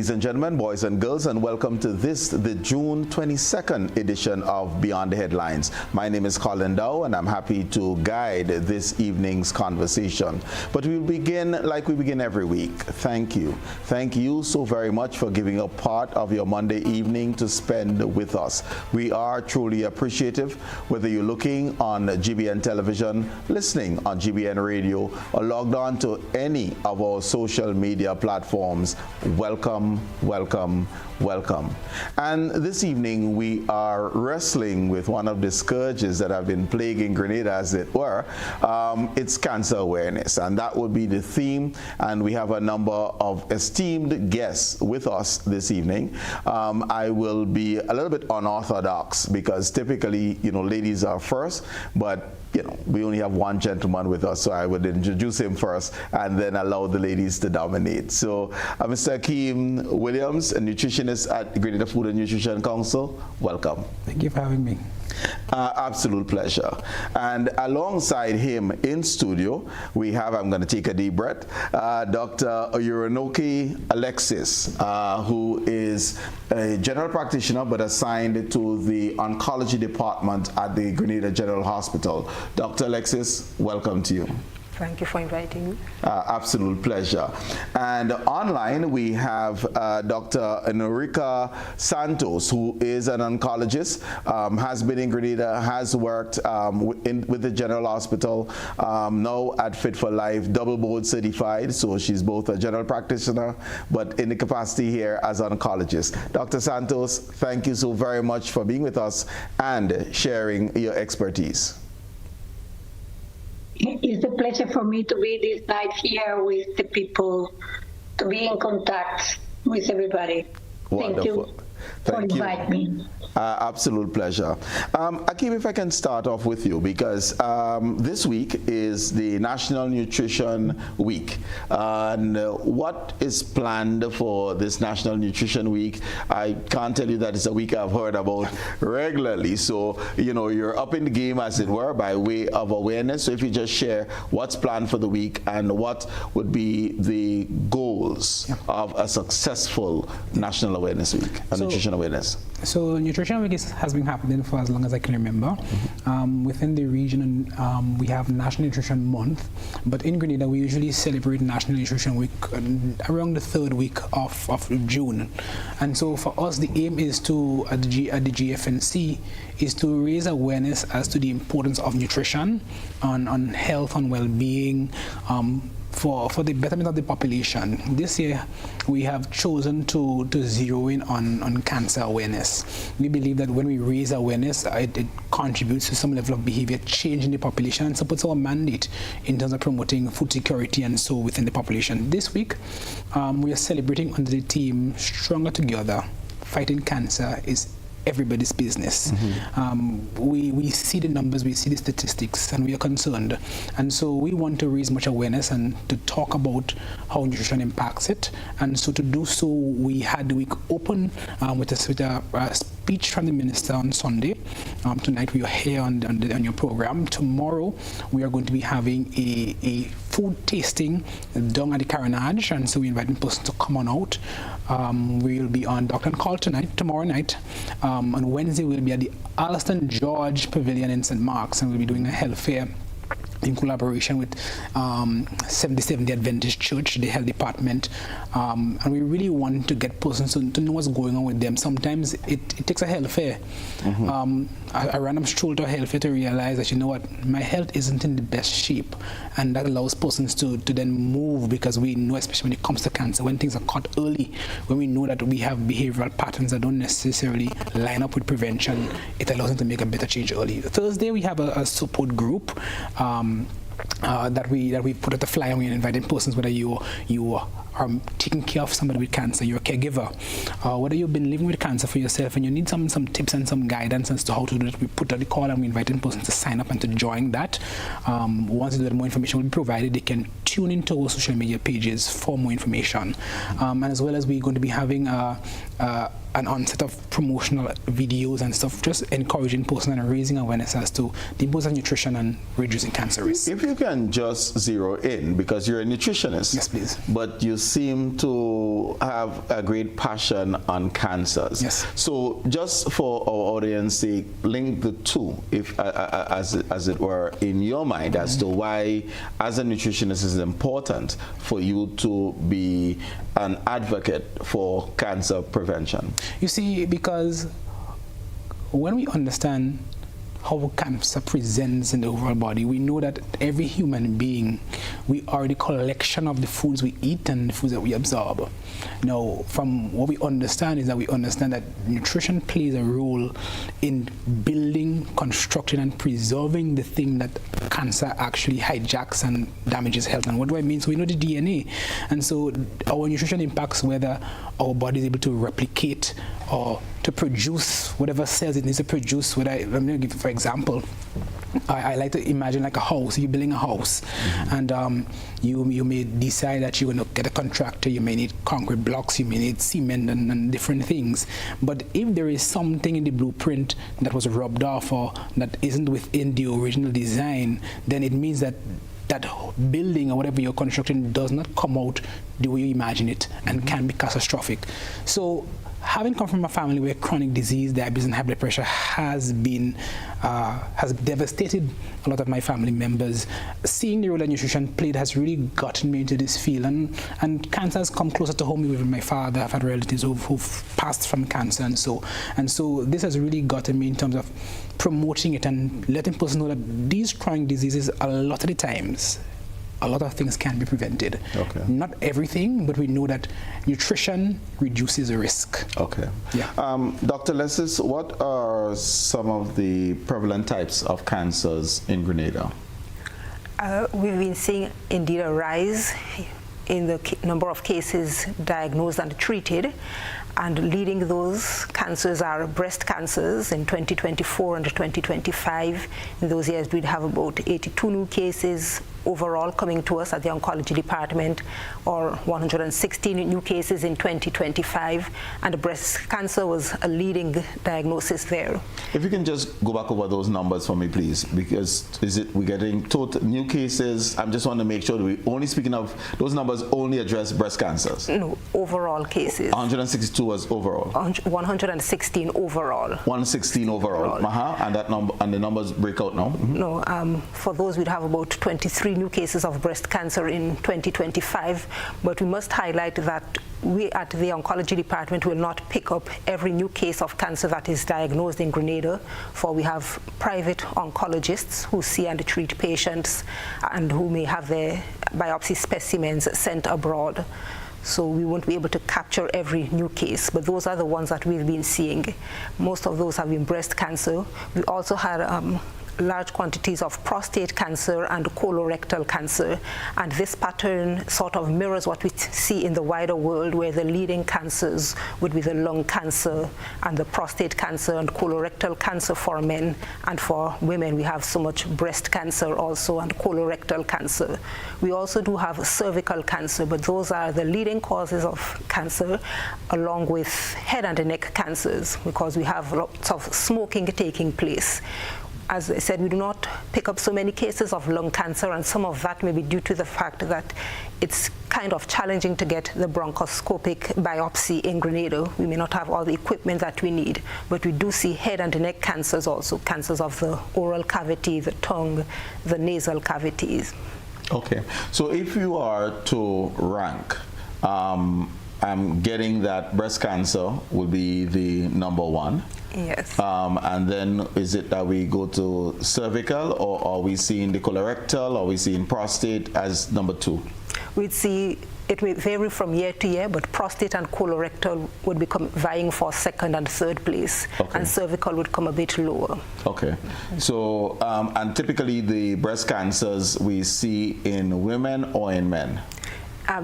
Ladies and gentlemen, boys and girls, and welcome to this, the June 22nd edition of Beyond the Headlines. My name is Colin Dowe, and I'm happy to guide this evening's conversation. But we'll begin like we begin every week. Thank you. Thank you so very much for giving up part of your Monday evening to spend with us. We are truly appreciative, whether you're looking on GBN television, listening on GBN radio, or logged on to any of our social media platforms. Welcome, welcome, welcome. And this evening we are wrestling with one of the scourges that have been plaguing Grenada, as it were. It's cancer awareness, and that would be the theme. And we have a number of esteemed guests with us this evening. I will be a little bit unorthodox because typically, ladies are first, but we only have one gentleman with us, so I would introduce him first and then allow the ladies to dominate. So, Mr. Akeem Williams, a nutritionist at Grenada Food and Nutrition Council, welcome. Thank you for having me. Absolute pleasure. And alongside him in studio, we have, I'm going to take a deep breath, Dr. Oyurinoke Alexis, who is a general practitioner but assigned to the oncology department at the Grenada General Hospital. Dr. Alexis, welcome to you. Thank you for inviting me. Absolute pleasure. And online we have Dr. Enrica Santos, who is an oncologist, has been in Grenada, has worked with the General Hospital, now at Fit for Life, double board certified, so she's both a general practitioner, but in the capacity here as an oncologist. Dr. Santos, thank you so very much for being with us and sharing your expertise. It's a pleasure for me to be this night here with the people, to be in contact with everybody. Wonderful. Thank you for inviting me. Absolute pleasure. Akeem, if I can start off with you, because this week is the National Nutrition Week. And what is planned for this National Nutrition Week? I can't tell you that it's a week I've heard about regularly. So, you're up in the game, as it were, by way of awareness. So if you just share what's planned for the week and what would be the goals of a successful National Awareness Week, Nutrition Awareness. So Nutrition Week has been happening for as long as I can remember. Within the region, we have National Nutrition Month, but in Grenada we usually celebrate National Nutrition Week around the third week of June. And so for us, the aim is to, at the GFNC, is to raise awareness as to the importance of nutrition, on health and well-being, for the betterment of the population. This year, we have chosen to zero in on cancer awareness. We believe that when we raise awareness, it contributes to some level of behavior change in the population and supports our mandate in terms of promoting food security and so within the population. This week, we are celebrating under the theme Stronger Together. Fighting cancer is everybody's business. We see the numbers, we see the statistics, and we are concerned. And so we want to raise much awareness and to talk about how nutrition impacts it. And so to do so, we had the week open with a speech from the minister on Sunday. Tonight we are here on your program. Tomorrow we are going to be having a food tasting down at the Carnage, and so we invite the person to come on out. We will be on Dr. Call tomorrow night. On Wednesday we'll be at the Alston George Pavilion in St. Mark's, and we'll be doing a health fair in collaboration with 77th Adventist Church, the health department, and we really want to get persons to know what's going on with them. Sometimes it takes a health fair, a random stroll to a health fair to realize that, my health isn't in the best shape, and that allows persons to then move, because we know, especially when it comes to cancer, when things are caught early, when we know that we have behavioral patterns that don't necessarily line up with prevention, it allows them to make a better change early. Thursday we have a support group that we put out a flyer, and we invite persons, whether you are taking care of somebody with cancer, you're a caregiver, whether you've been living with cancer for yourself and you need some tips and some guidance as to how to do it. We put out the call and we invite persons to sign up and to join that. Once more information will be provided, they can tune into our social media pages for more information. And as well as we're going to be having an onset of promotional videos and stuff, just encouraging person and raising awareness as to the importance of nutrition and reducing cancer risk. If you can just zero in, because you're a nutritionist. Yes, please. But you seem to have a great passion on cancers. Yes. So just for our audience sake, link the two, if as it were, in your mind, as to why, as a nutritionist, it's important for you to be an advocate for cancer prevention. You see, because when we understand how cancer presents in the overall body, we know that every human being, we are the collection of the foods we eat and the foods that we absorb. Now, from what we understand is that we understand that nutrition plays a role in building, constructing, and preserving the thing that cancer actually hijacks and damages health. And what do I mean? So we know the DNA. And so our nutrition impacts whether our body is able to replicate or to produce whatever cells it needs to produce. I'm going to give, for example, I like to imagine like a house. You're building a house, and you may decide that you're going to get a contractor. You may need concrete blocks, you may need cement and different things. But if there is something in the blueprint that was rubbed off or that isn't within the original design, then it means that that building or whatever you're constructing does not come out the way you imagine it and can be catastrophic. So having come from a family where chronic disease, diabetes, and high blood pressure has devastated a lot of my family members, seeing the role that nutrition played has really gotten me into this field. And cancer has come closer to home with my father. I've had relatives who've passed from cancer, and so this has really gotten me in terms of promoting it and letting people know that these chronic diseases, a lot of the times, a lot of things can be prevented. Okay. Not everything, but we know that nutrition reduces the risk. Okay. Yeah. Dr. Lessis, what are some of the prevalent types of cancers in Grenada? We've been seeing indeed a rise in the number of cases diagnosed and treated, and leading those cancers are breast cancers. In 2024 and 2025, in those years we'd have about 82 new cases overall coming to us at the oncology department, or 116 new cases in 2025, and breast cancer was a leading diagnosis there. If you can just go back over those numbers for me, please, because we're getting total new cases. I just want to make sure that we're only speaking of those numbers only address breast cancers. No, overall cases. 162 was overall. 116 overall. 116 overall. And that number, and the numbers break out now. No, for those we'd have about 23 new cases of breast cancer in 2025, but we must highlight that we at the oncology department will not pick up every new case of cancer that is diagnosed in Grenada, for we have private oncologists who see and treat patients and who may have their biopsy specimens sent abroad. So we won't be able to capture every new case, but those are the ones that we've been seeing. Most of those have been breast cancer. We also had large quantities of prostate cancer and colorectal cancer, and this pattern sort of mirrors what we see in the wider world, where the leading cancers would be the lung cancer and the prostate cancer and colorectal cancer for men, and for women we have so much breast cancer also and colorectal cancer. We also do have cervical cancer, but those are the leading causes of cancer, along with head and neck cancers, because we have lots of smoking taking place. As I said, we do not pick up so many cases of lung cancer, and some of that may be due to the fact that it's kind of challenging to get the bronchoscopic biopsy in Grenada. We may not have all the equipment that we need, but we do see head and neck cancers also, cancers of the oral cavity, the tongue, the nasal cavities. Okay, so if you are to rank, I'm getting that breast cancer will be the number one. Yes. And then is it that we go to cervical, or are we seeing the colorectal, or are we seeing prostate as number two? We'd see it may vary from year to year, but prostate and colorectal would become vying for second and third place, okay, and cervical would come a bit lower. Okay. So, and typically the breast cancers we see in women or in men?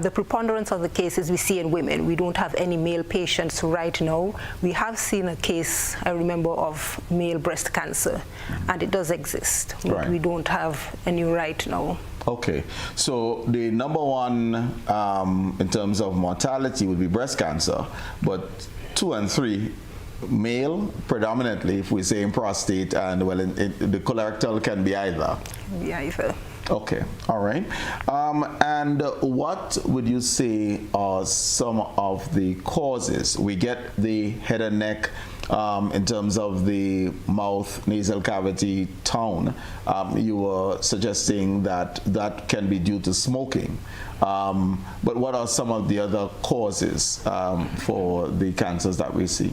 The preponderance of the cases we see in women. We don't have any male patients right now. We have seen a case, I remember, of male breast cancer, and it does exist, but right, we don't have any right now. Okay, so the number one in terms of mortality would be breast cancer, but 2 and 3, male predominantly, if we say in prostate, and well, the colorectal can be either. Yeah, either. Okay, all right. And what would you say are some of the causes? We get the head and neck in terms of the mouth, nasal cavity, tone. You were suggesting that that can be due to smoking. But what are some of the other causes for the cancers that we see?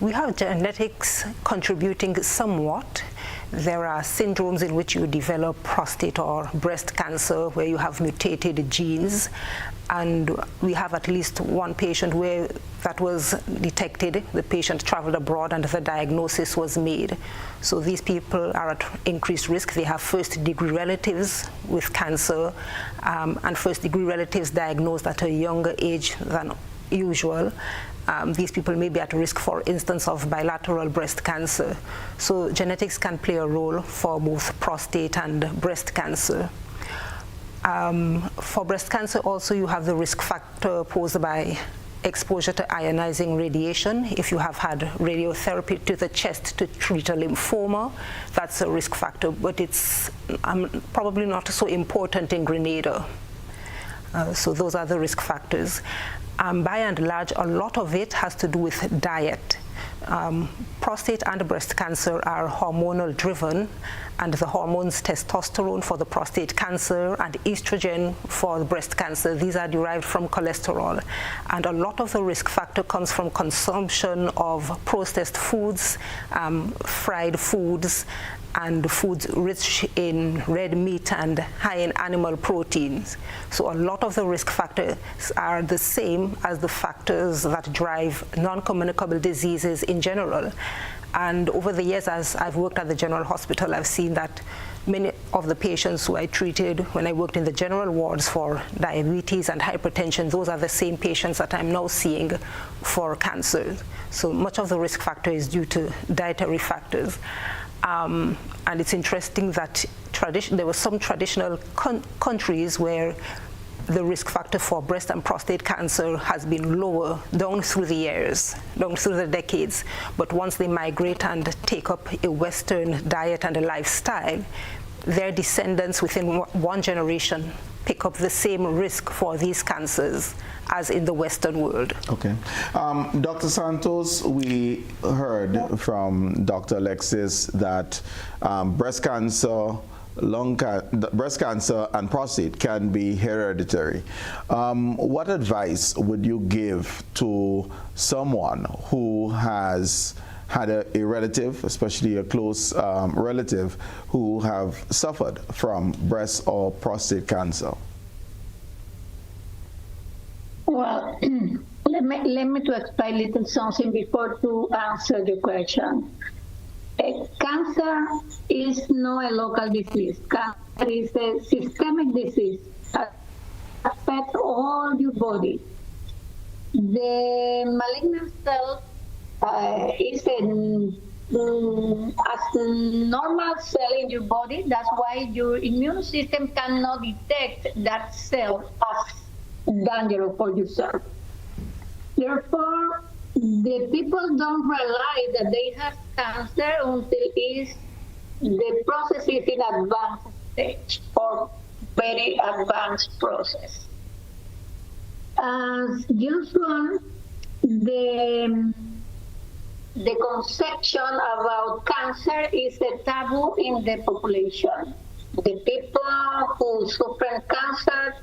We have genetics contributing somewhat. There are syndromes in which you develop prostate or breast cancer where you have mutated genes. And we have at least one patient where that was detected. The patient traveled abroad and the diagnosis was made. So these people are at increased risk. They have first-degree relatives with cancer and first-degree relatives diagnosed at a younger age than usual. These people may be at risk, for instance, of bilateral breast cancer. So genetics can play a role for both prostate and breast cancer. For breast cancer also, you have the risk factor posed by exposure to ionizing radiation. If you have had radiotherapy to the chest to treat a lymphoma, that's a risk factor, but it's probably not so important in Grenada. So those are the risk factors. By and large, a lot of it has to do with diet. Prostate and breast cancer are hormonal driven, and the hormones testosterone for the prostate cancer and estrogen for the breast cancer, these are derived from cholesterol. And a lot of the risk factor comes from consumption of processed foods, fried foods, and foods rich in red meat and high in animal proteins. So a lot of the risk factors are the same as the factors that drive non-communicable diseases in general. And over the years, as I've worked at the General Hospital, I've seen that many of the patients who I treated when I worked in the general wards for diabetes and hypertension, those are the same patients that I'm now seeing for cancer. So much of the risk factor is due to dietary factors. And it's interesting that there were some traditional countries where the risk factor for breast and prostate cancer has been lower down through the years, down through the decades. But once they migrate and take up a Western diet and a lifestyle, their descendants within one generation pick up the same risk for these cancers as in the Western world. Okay. Dr. Santos, we heard from Dr. Alexis that breast cancer, breast cancer and prostate can be hereditary. What advice would you give to someone who has had a relative, especially a close relative, who have suffered from breast or prostate cancer? Well, let me to explain a little something before to answer the question. Cancer is not a local disease. Cancer is a systemic disease that affects all your body. The malignant cell is a normal cell in your body. That's why your immune system cannot detect that cell as dangerous for yourself. Therefore, the people don't realize that they have cancer until the process is in advanced stage or very advanced process. As usual, the conception about cancer is a taboo in the population. The people who suffer cancer,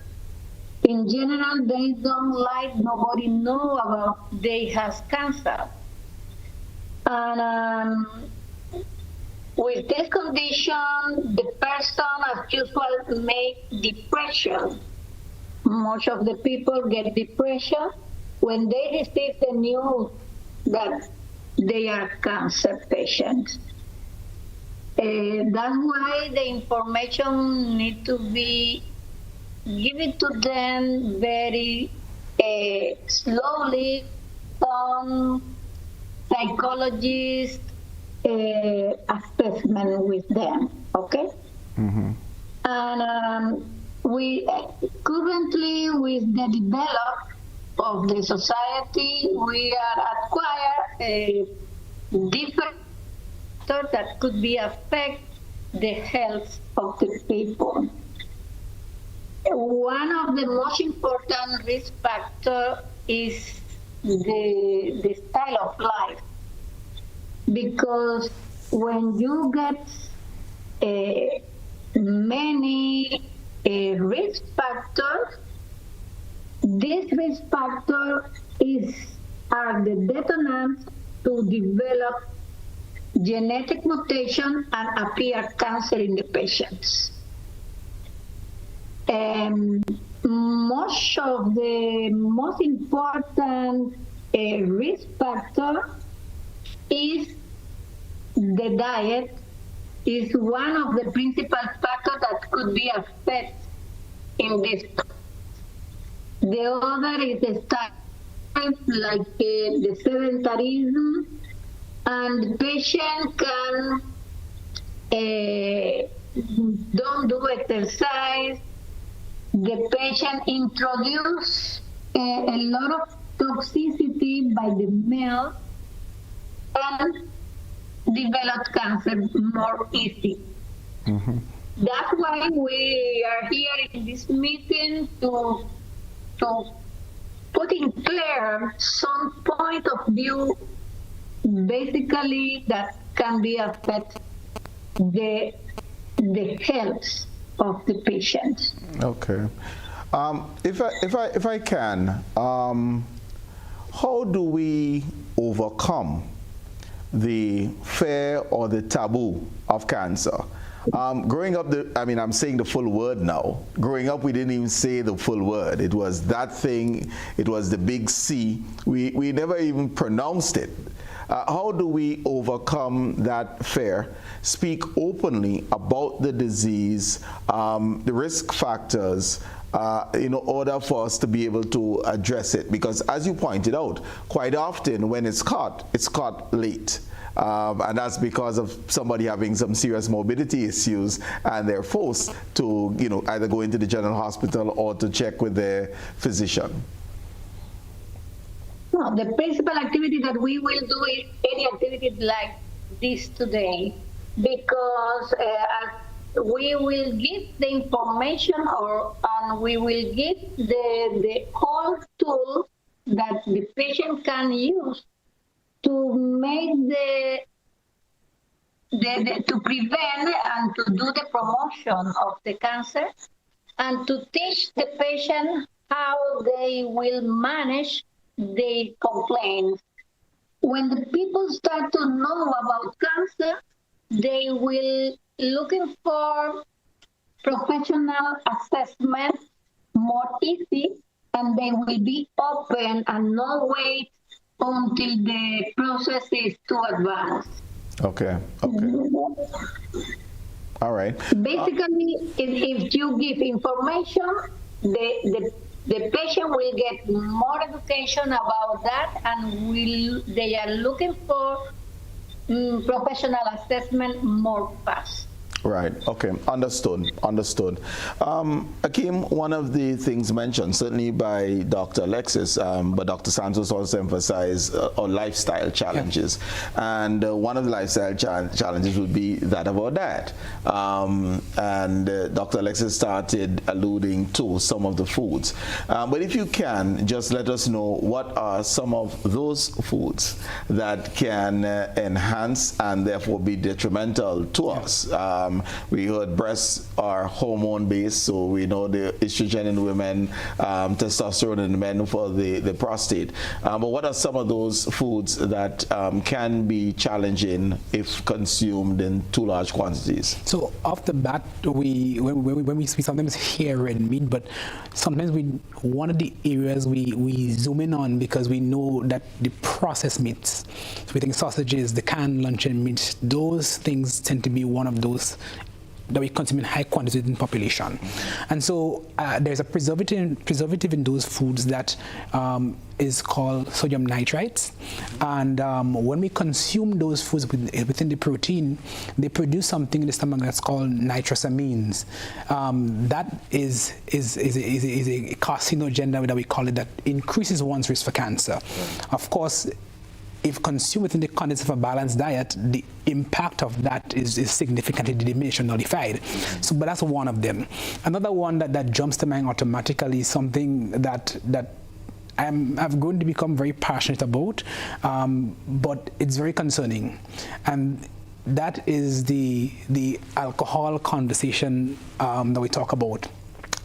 in general, they don't like, nobody know about they have cancer. And with this condition, the person as usual make depression. Most of the people get depression when they receive the news that they are cancer patients. That's why the information need to be given to them very slowly. Some psychologists assessment with them, okay? Mm-hmm. And we currently with the develop of the society, we are acquire different factors that could be affect the health of the people. One of the most important risk factors is the style of life, because when you get many risk factors, this risk factor are the detonants to develop genetic mutation and appear cancer in the patients. Most of the most important risk factor is the diet. Is one of the principal factors that could be affected in this. The other is the style, like the sedentarism, and the patient can don't do exercise. The patient introduce a lot of toxicity by the meal and develop cancer more easy. Mm-hmm. That's why we are here in this meeting to put in clear some point of view, basically, that can be affect the health of the patient. Okay. If I can, how do we overcome the fear or the taboo of cancer? Growing up, I'm saying the full word now. Growing up, we didn't even say the full word. It was that thing. It was the big C. We never even pronounced it. How do we overcome that fear? Speak openly about the disease, the risk factors, in order for us to be able to address it. Because as you pointed out, quite often when it's caught late. And that's because of somebody having some serious morbidity issues, and they're forced to, either go into the general hospital or to check with their physician. No, the principal activity that we will do is any activity like this today, because we will give the information and we will give the whole tool that the patient can use to make to prevent and to do the promotion of the cancer, and to teach the patient how they will manage their complaints. When the people start to know about cancer, they will looking for professional assessment more easy, and they will be open and not wait until the process is too advanced. Okay. All right. Basically, if you give information, the patient will get more education about that, and they are looking for professional assessment more fast. Right. Okay. Understood. Akeem, one of the things mentioned, certainly by Dr. Alexis, but Dr. Santos also emphasized on lifestyle challenges. Yeah. And one of the lifestyle challenges would be that of our diet. And Dr. Alexis started alluding to some of the foods. But if you can, just let us know what are some of those foods that can enhance and therefore be detrimental to us. We heard breasts are hormone-based, so we know the estrogen in women, testosterone in men for the prostate. But what are some of those foods that can be challenging if consumed in too large quantities? So off the bat, when we sometimes hear red meat, but sometimes one of the areas we zoom in on, because we know that the processed meats, so we think sausages, the canned luncheon meats, those things tend to be one of those that we consume in high quantities in population. And so there's a preservative in those foods that is called sodium nitrites. And when we consume those foods within the protein, they produce something in the stomach that's called nitrosamines. That is a carcinogen that we call it, that increases one's risk for cancer. Of course, if consumed within the context of a balanced diet, the impact of that is significantly diminished or nullified. So, but that's one of them. Another one that jumps to mind automatically is something that I've grown to become very passionate about, but it's very concerning. And that is the alcohol conversation that we talk about.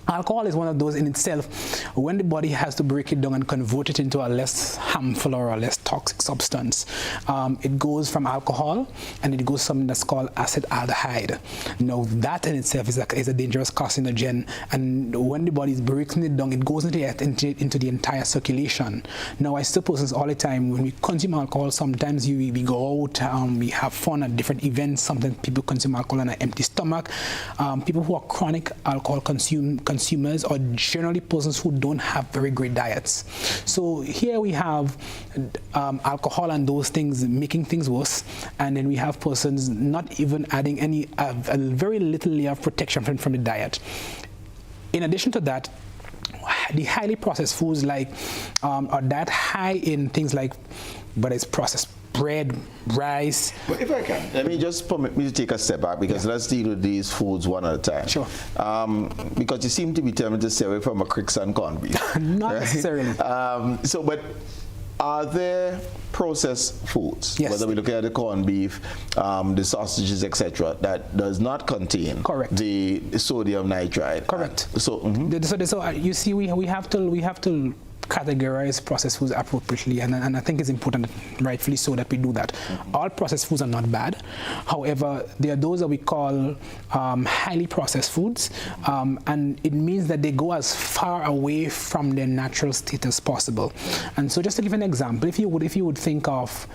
Alcohol is one of those in itself, when the body has to break it down and convert it into a less harmful or a less toxic substance. It goes from alcohol and it goes to something that's called acetaldehyde. Now that in itself is a dangerous carcinogen, and when the body is breaking it down, it goes into the entire circulation. Now I still persons all the time, when we consume alcohol, sometimes we go out, we have fun at different events, sometimes people consume alcohol on an empty stomach. People who are chronic alcohol consumers are generally persons who don't have very great diets. So here we have alcohol and those things making things worse, and then we have persons not even adding a very little layer of protection from the diet. In addition to that, the highly processed foods are that high in things like, but it's processed bread, rice. But if I can, let me just permit me to take a step back, because let's deal with these foods one at a time. Sure. Because you seem to be telling me to stay away from a cricks and corned beef. Not right? necessarily. But are there processed foods, yes, whether we look at the corned beef, the sausages, etc., that does not contain correct the sodium nitrite? Correct. So you see, we have to categorize processed foods appropriately, and I think it's important, rightfully so, that we do that. All processed foods are not bad. However, there are those that we call highly processed foods, and it means that they go as far away from their natural state as possible. And so, just to give an example, if you would think of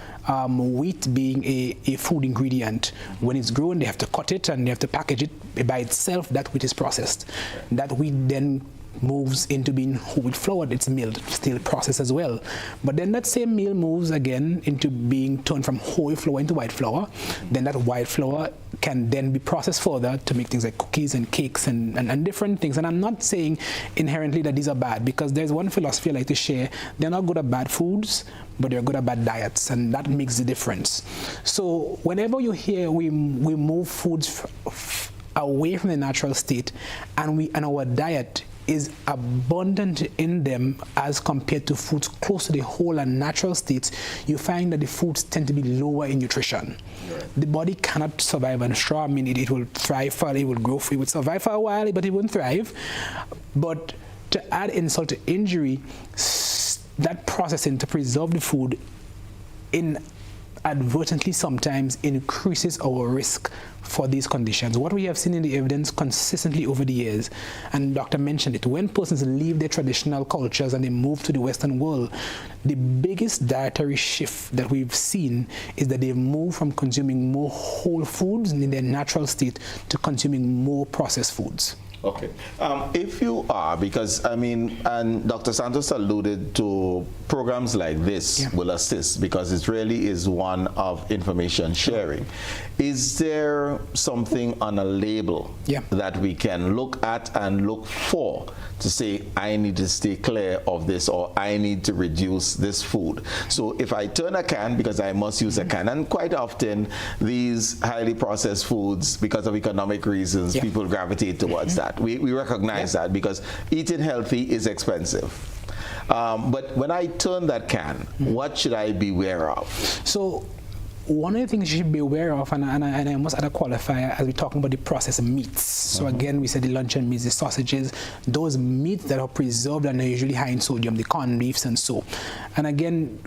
wheat being a food ingredient, when it's grown, they have to cut it and they have to package it by itself. That wheat is processed. That wheat then moves into being whole wheat flour. It's milled, still processed as well. But then that same meal moves again into being turned from whole wheat flour into white flour. Then that white flour can then be processed further to make things like cookies and cakes and different things. And I'm not saying inherently that these are bad, because there's one philosophy I like to share. They're not good or bad foods, but they're good or bad diets, and that makes the difference. So whenever you hear we move foods away from the natural state, and our diet is abundant in them as compared to foods close to the whole and natural states, you find that the foods tend to be lower in nutrition. Right. The body cannot survive on straw. I mean, it will thrive for it will grow, it would survive for a while, but it won't thrive. But to add insult to injury, that processing to preserve the food inadvertently sometimes increases our risk for these conditions. What we have seen in the evidence consistently over the years, and Doctor mentioned it, when persons leave their traditional cultures and they move to the Western world, the biggest dietary shift that we've seen is that they've moved from consuming more whole foods in their natural state to consuming more processed foods. Okay. If you are, because I mean, and Dr. Santos alluded to programs like this will assist, because it really is one of information sharing. Is there something on a label that we can look at and look for to say, I need to stay clear of this, or I need to reduce this food? So if I turn a can, because I must use a can, and quite often these highly processed foods, because of economic reasons, people gravitate towards that. We recognize that, because eating healthy is expensive. But when I turn that can, what should I be aware of? So one of the things you should be aware of, and I must add a qualifier as we're talking about the processed meats. So again, we said the luncheon meats, the sausages, those meats that are preserved and are usually high in sodium, the corned beefs and so. And again,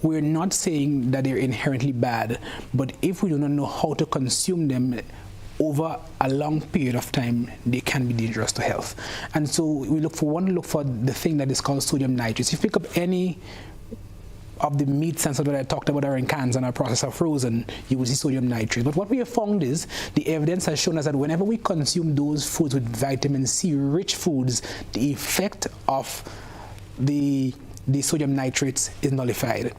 we're not saying that they're inherently bad, but if we do not know how to consume them over a long period of time, they can be dangerous to health. And so we want to look for the thing that is called sodium nitrates. If you pick up any of the meats and stuff that I talked about are in cans and are processed or frozen, you will see sodium nitrate. But what we have found is the evidence has shown us that whenever we consume those foods with vitamin C rich foods, the effect of the sodium nitrates is nullified.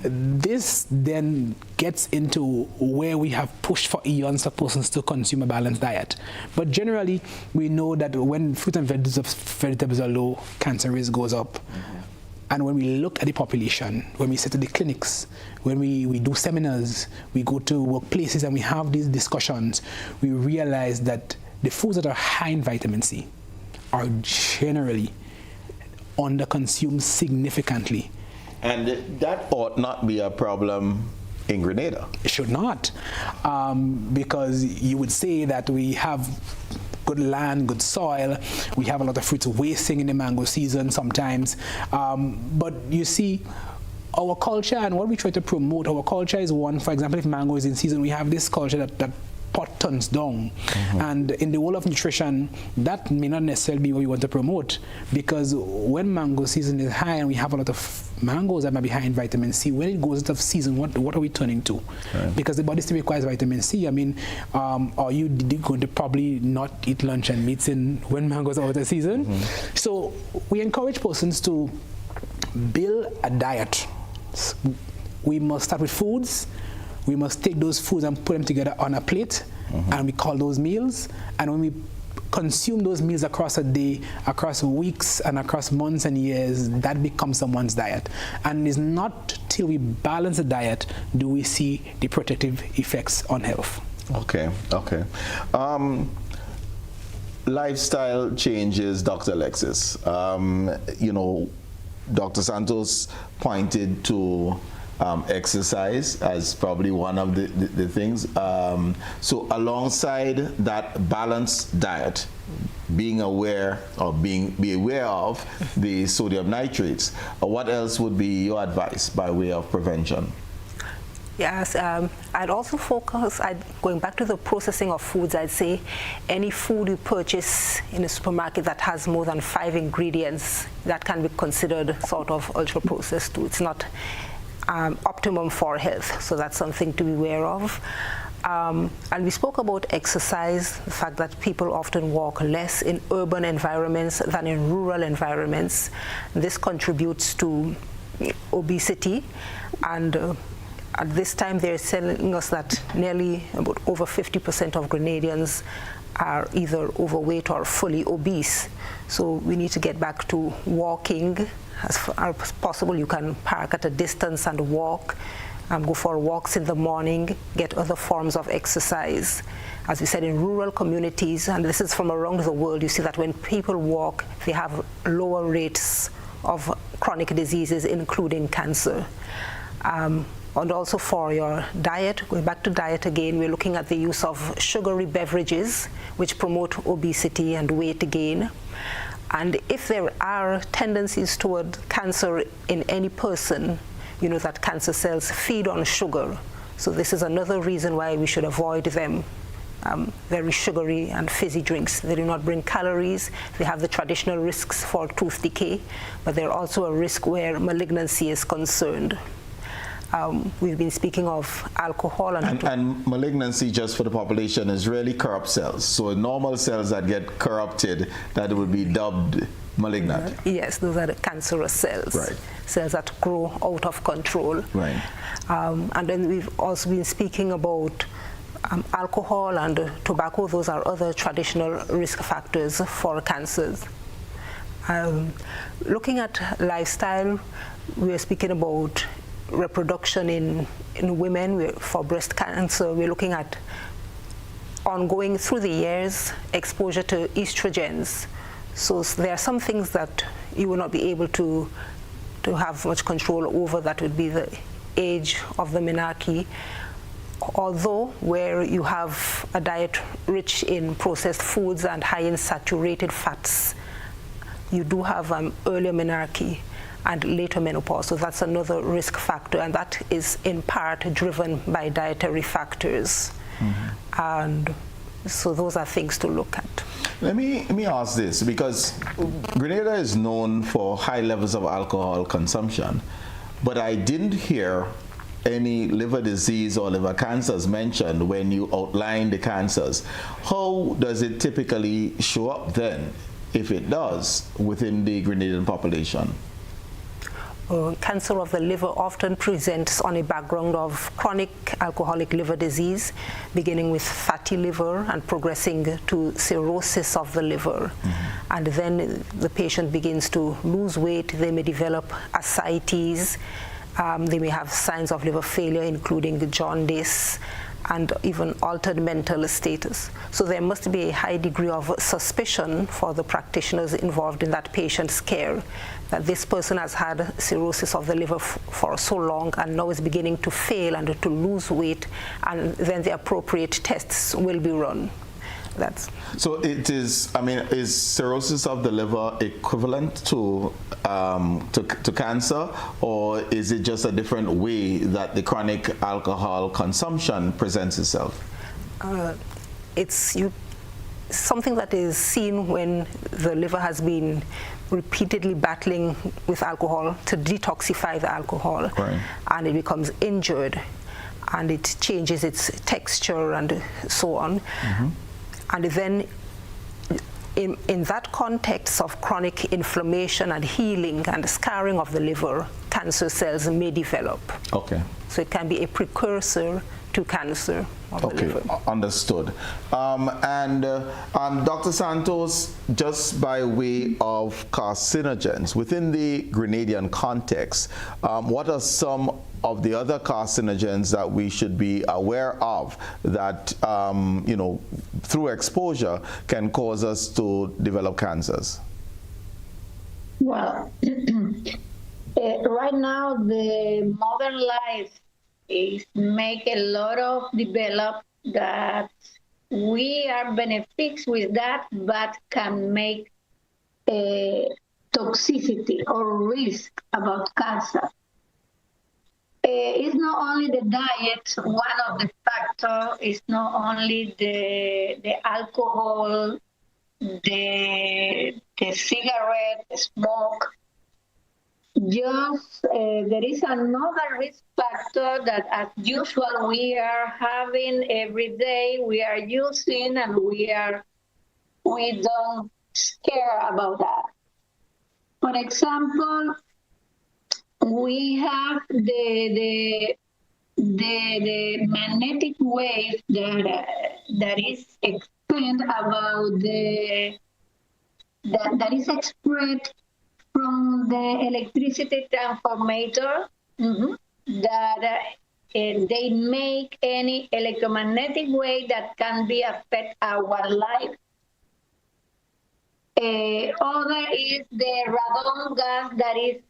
This then gets into where we have pushed for eons for persons to consume a balanced diet. But generally, we know that when fruit and vegetables are low, cancer risk goes up. And when we look at the population, when we sit at the clinics, when we do seminars, we go to workplaces and we have these discussions, we realize that the foods that are high in vitamin C are generally under-consumed significantly. And that ought not be a problem in Grenada. It should not, because you would say that we have good land, good soil. We have a lot of fruits wasting in the mango season sometimes. But you see, our culture and what we try to promote, our culture is one, for example, if mango is in season, we have this culture that pot tons down. And in the world of nutrition, that may not necessarily be what we want to promote, because when mango season is high and we have a lot of mangoes that might be high in vitamin C, when it goes out of season, what are we turning to? Right. Because the body still requires vitamin C. I mean, are you going to probably not eat lunch and meats when mangoes are out of season? So we encourage persons to build a diet. We must start with foods. We must take those foods and put them together on a plate, and we call those meals. And when we consume those meals across a day, across weeks, and across months and years, that becomes someone's diet. And it's not till we balance the diet do we see the protective effects on health. Okay. Lifestyle changes, Dr. Alexis. Dr. Santos pointed to exercise as probably one of the things. So alongside that balanced diet, being aware of the sodium nitrates, what else would be your advice by way of prevention? Yes, I'd also focus, going back to the processing of foods, I'd say any food you purchase in a supermarket that has more than 5 ingredients, that can be considered sort of ultra-processed too. It's not optimum for health, so that's something to be aware of. And we spoke about exercise, the fact that people often walk less in urban environments than in rural environments. This contributes to obesity, and at this time they're telling us that nearly about over 50% of Grenadians are either overweight or fully obese. So we need to get back to walking. As far as possible, you can park at a distance and walk, go for walks in the morning, get other forms of exercise. As we said, in rural communities, and this is from around the world, you see that when people walk, they have lower rates of chronic diseases, including cancer. And also for your diet, going back to diet again, we're looking at the use of sugary beverages, which promote obesity and weight gain. And if there are tendencies toward cancer in any person, you know that cancer cells feed on sugar. So this is another reason why we should avoid them. Very sugary and fizzy drinks. They do not bring calories. They have the traditional risks for tooth decay, but they're also a risk where malignancy is concerned. We've been speaking of alcohol and malignancy, just for the population, is really corrupt cells. So normal cells that get corrupted, that would be dubbed malignant. Yes, those are the cancerous cells. Right. Cells that grow out of control. Right. And then we've also been speaking about alcohol and tobacco. Those are other traditional risk factors for cancers. Looking at lifestyle, we are speaking about reproduction in women. For breast cancer, we're looking at ongoing through the years exposure to estrogens. So there are some things that you will not be able to have much control over. That would be the age of the menarche. Although where you have a diet rich in processed foods and high in saturated fats, you do have earlier menarche and later menopause. So that's another risk factor, and that is in part driven by dietary factors. And so those are things to look at. Let me ask this, because Grenada is known for high levels of alcohol consumption. But I didn't hear any liver disease or liver cancers mentioned when you outline the cancers. How does it typically show up then, if it does, within the Grenadian population? Cancer of the liver often presents on a background of chronic alcoholic liver disease, beginning with fatty liver and progressing to cirrhosis of the liver. And then the patient begins to lose weight. They may develop ascites. They may have signs of liver failure, including jaundice and even altered mental status. So there must be a high degree of suspicion for the practitioners involved in that patient's care that this person has had cirrhosis of the liver for so long and now is beginning to fail and to lose weight, and then the appropriate tests will be run. So it is, I mean, is cirrhosis of the liver equivalent to cancer, or is it just a different way that the chronic alcohol consumption presents itself? It's something that is seen when the liver has been repeatedly battling with alcohol to detoxify the alcohol, right, and it becomes injured and it changes its texture and so on. And then in that context of chronic inflammation and healing and scarring of the liver, cancer cells may develop. Okay. So it can be a precursor to cancer of the liver. Understood. And Dr. Santos, just by way of carcinogens, within the Grenadian context, what are some of the other carcinogens that we should be aware of that, you know, through exposure can cause us to develop cancers? Well, right now the modern life is make a lot of develop that we are benefits with that, but can make a toxicity or risk about cancer. It's not only the diet, one of the factors is not only the alcohol, the cigarette, the smoke. Just there is another risk factor that as usual we are having every day, we are using, and we don't care about that. For example, we have the magnetic wave that is explained about that is expressed from the electricity transformator, that they make any electromagnetic wave that can be affect our life. Other is the radon gas that is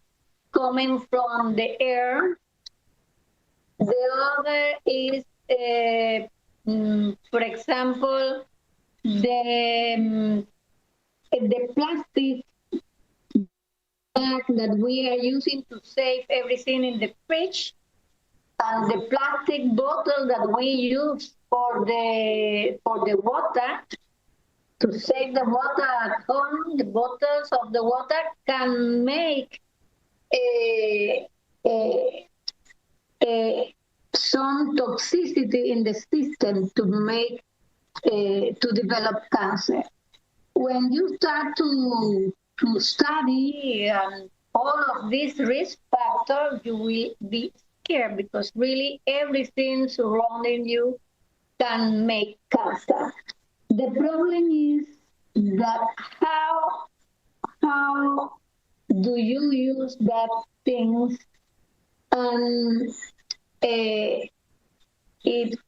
coming from the air. The other is, for example, the plastic bag that we are using to save everything in the fridge, and the plastic bottle that we use for the water, to save the water at home. The bottles of the water can make some toxicity in the system to make to develop cancer. When you start to study all of these risk factors, you will be scared, because really everything surrounding you can make cancer. The problem is that how do you use that things? And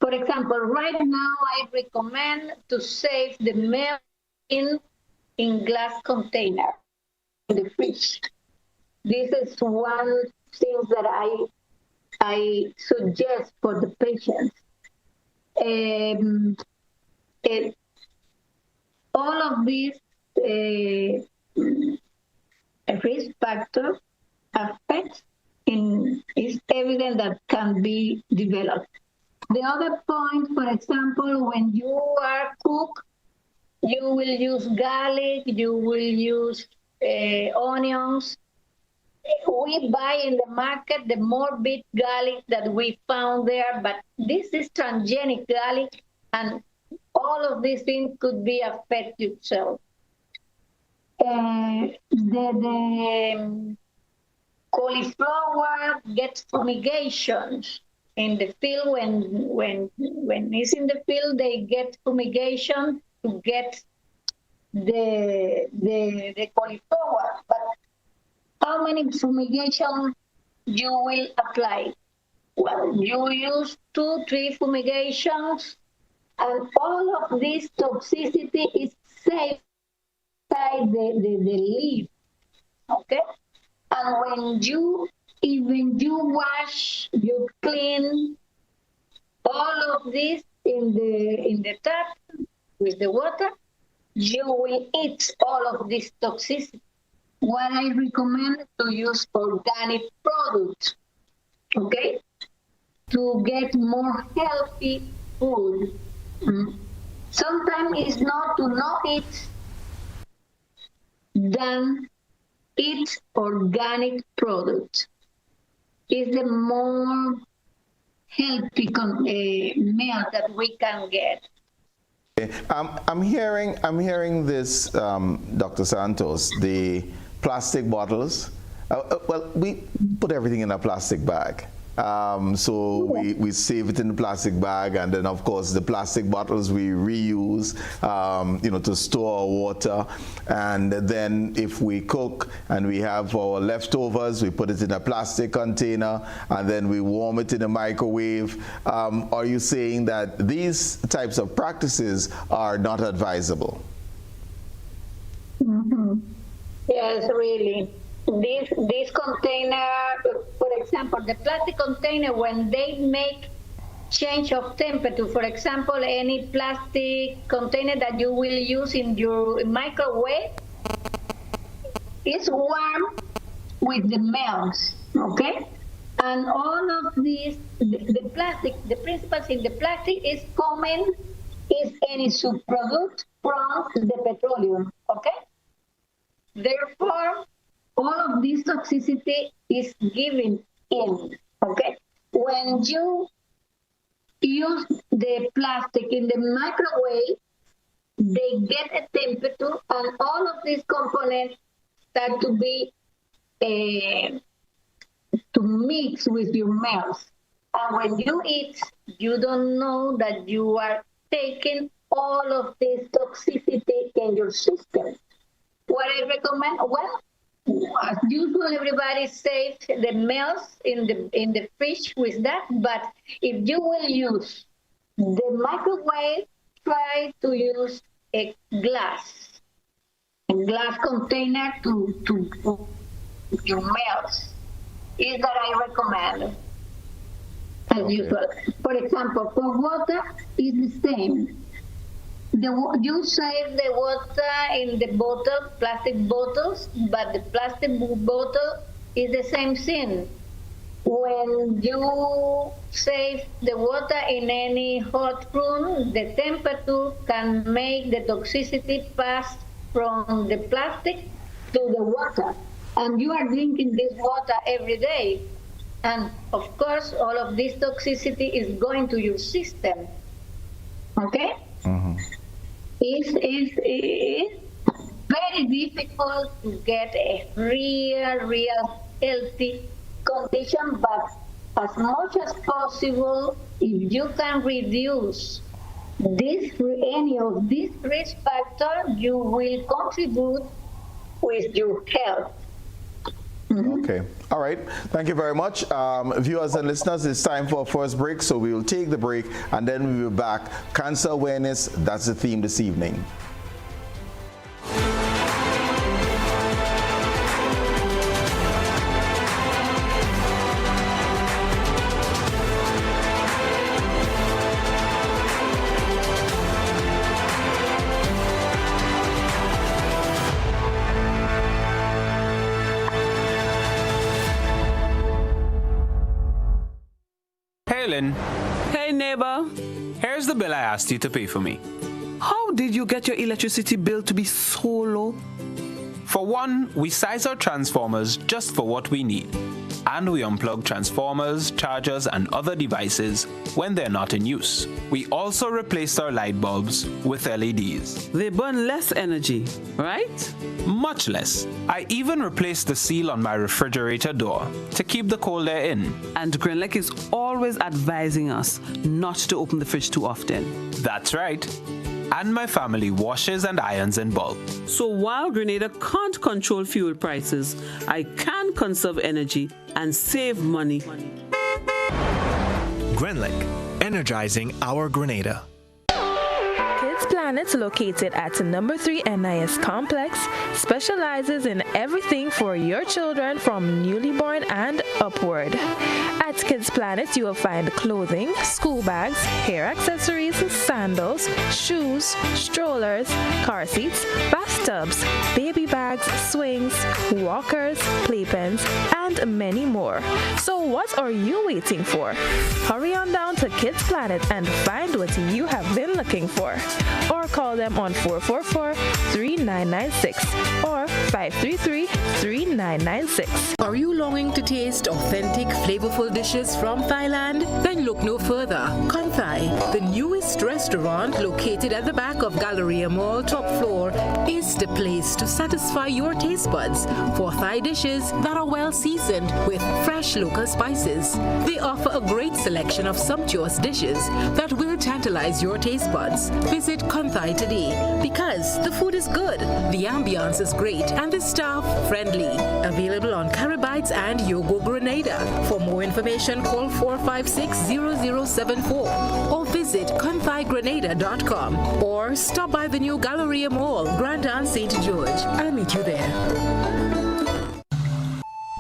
for example, right now I recommend to save the milk in glass container in the fridge. This is one thing that I suggest for the patients. All of these risk factors affect is evident that can be developed. The other point, for example, when you are cook, you will use garlic, you will use onions, we buy in the market the morbid garlic that we found there, but this is transgenic garlic, and all of these things could be affected. So the cauliflower gets fumigations in the field. When it's in the field, they get fumigation to get the cauliflower. But how many fumigation you will apply? Well, you use 2-3 fumigations, and all of this toxicity is safe inside the leaf. Okay? And when you wash, you clean all of this in the tap with the water, you will eat all of this toxicity. What I recommend to use organic products, okay, to get more healthy food. Sometimes it's not to not eat than eat organic products. It's the more healthy meal that we can get. I'm hearing this, Dr. Santos, the plastic bottles. Well, we put everything in a plastic bag. So we save it in the plastic bag, and then of course the plastic bottles we reuse, to store our water. And then if we cook and we have our leftovers, we put it in a plastic container and then we warm it in the microwave. Are you saying that these types of practices are not advisable? Mm-hmm. Yes, really. This container, for example, the plastic container, when they make change of temperature, for example, any plastic container that you will use in your microwave, is warm with the melts, okay? And all of these, the plastic, the principles in the plastic is any subproduct from the petroleum, okay? Therefore, all of this toxicity is given in, okay? When you use the plastic in the microwave, they get a temperature, and all of these components start to be, to mix with your mouth. And when you eat, you don't know that you are taking all of this toxicity in your system. What I recommend, well, as usual, everybody saves the meals in the fridge with that. But if you will use the microwave, try to use a glass container to your meals. Is that I recommend, as usual. For example, for water is the same. You save the water in the bottle, plastic bottles, but the plastic bottle is the same thing. When you save the water in any hot room, the temperature can make the toxicity pass from the plastic to the water. And you are drinking this water every day. And of course, all of this toxicity is going to your system. Okay? Mm-hmm. It's very difficult to get a real healthy condition, but as much as possible, if you can reduce any of these risk factors, you will contribute with your health. Mm-hmm. Okay. All right. Thank you very much. Viewers and listeners, it's time for our first break, so we will take the break and then we'll be back. Cancer awareness, that's the theme this evening. Colin. Hey, neighbor. Here's the bill I asked you to pay for me. How did you get your electricity bill to be so low? For one, we size our transformers just for what we need. And we unplug transformers, chargers, and other devices when they're not in use. We also replaced our light bulbs with LEDs. They burn less energy, right? Much less. I even replaced the seal on my refrigerator door to keep the cold air in. And Grenlec is always advising us not to open the fridge too often. That's right. And my family washes and irons in bulk. So while Grenada can't control fuel prices, I can conserve energy and save money. Grenlec, energizing our Grenada. Kids Planet, located at number 3 NIS Complex, specializes in everything for your children from newly born and upward. At Kids Planet, you will find clothing, school bags, hair accessories, sandals, shoes, strollers, car seats, bathtubs, baby bags, swings, walkers, playpens, and many more. So what are you waiting for? Hurry on down to Kids Planet and find what you have been looking for. Or call them on 444-3996 or 533-3996. Are you longing to taste authentic, flavorful dishes from Thailand? Then look no further. Konthai, the newest restaurant located at the back of Galleria Mall top floor, is the place to satisfy your taste buds for Thai dishes that are well seasoned with fresh local spices. They offer a great selection of sumptuous dishes that will tantalize your taste buds. Visit Konthai today because the food is good, the ambiance is great, and the staff friendly. Available on Carabites and Yogo Grenada. For more information, call 456-0074 or visit konthaigrenada.com or stop by the new Galleria Mall, Grand Anse St. George. I'll meet you there.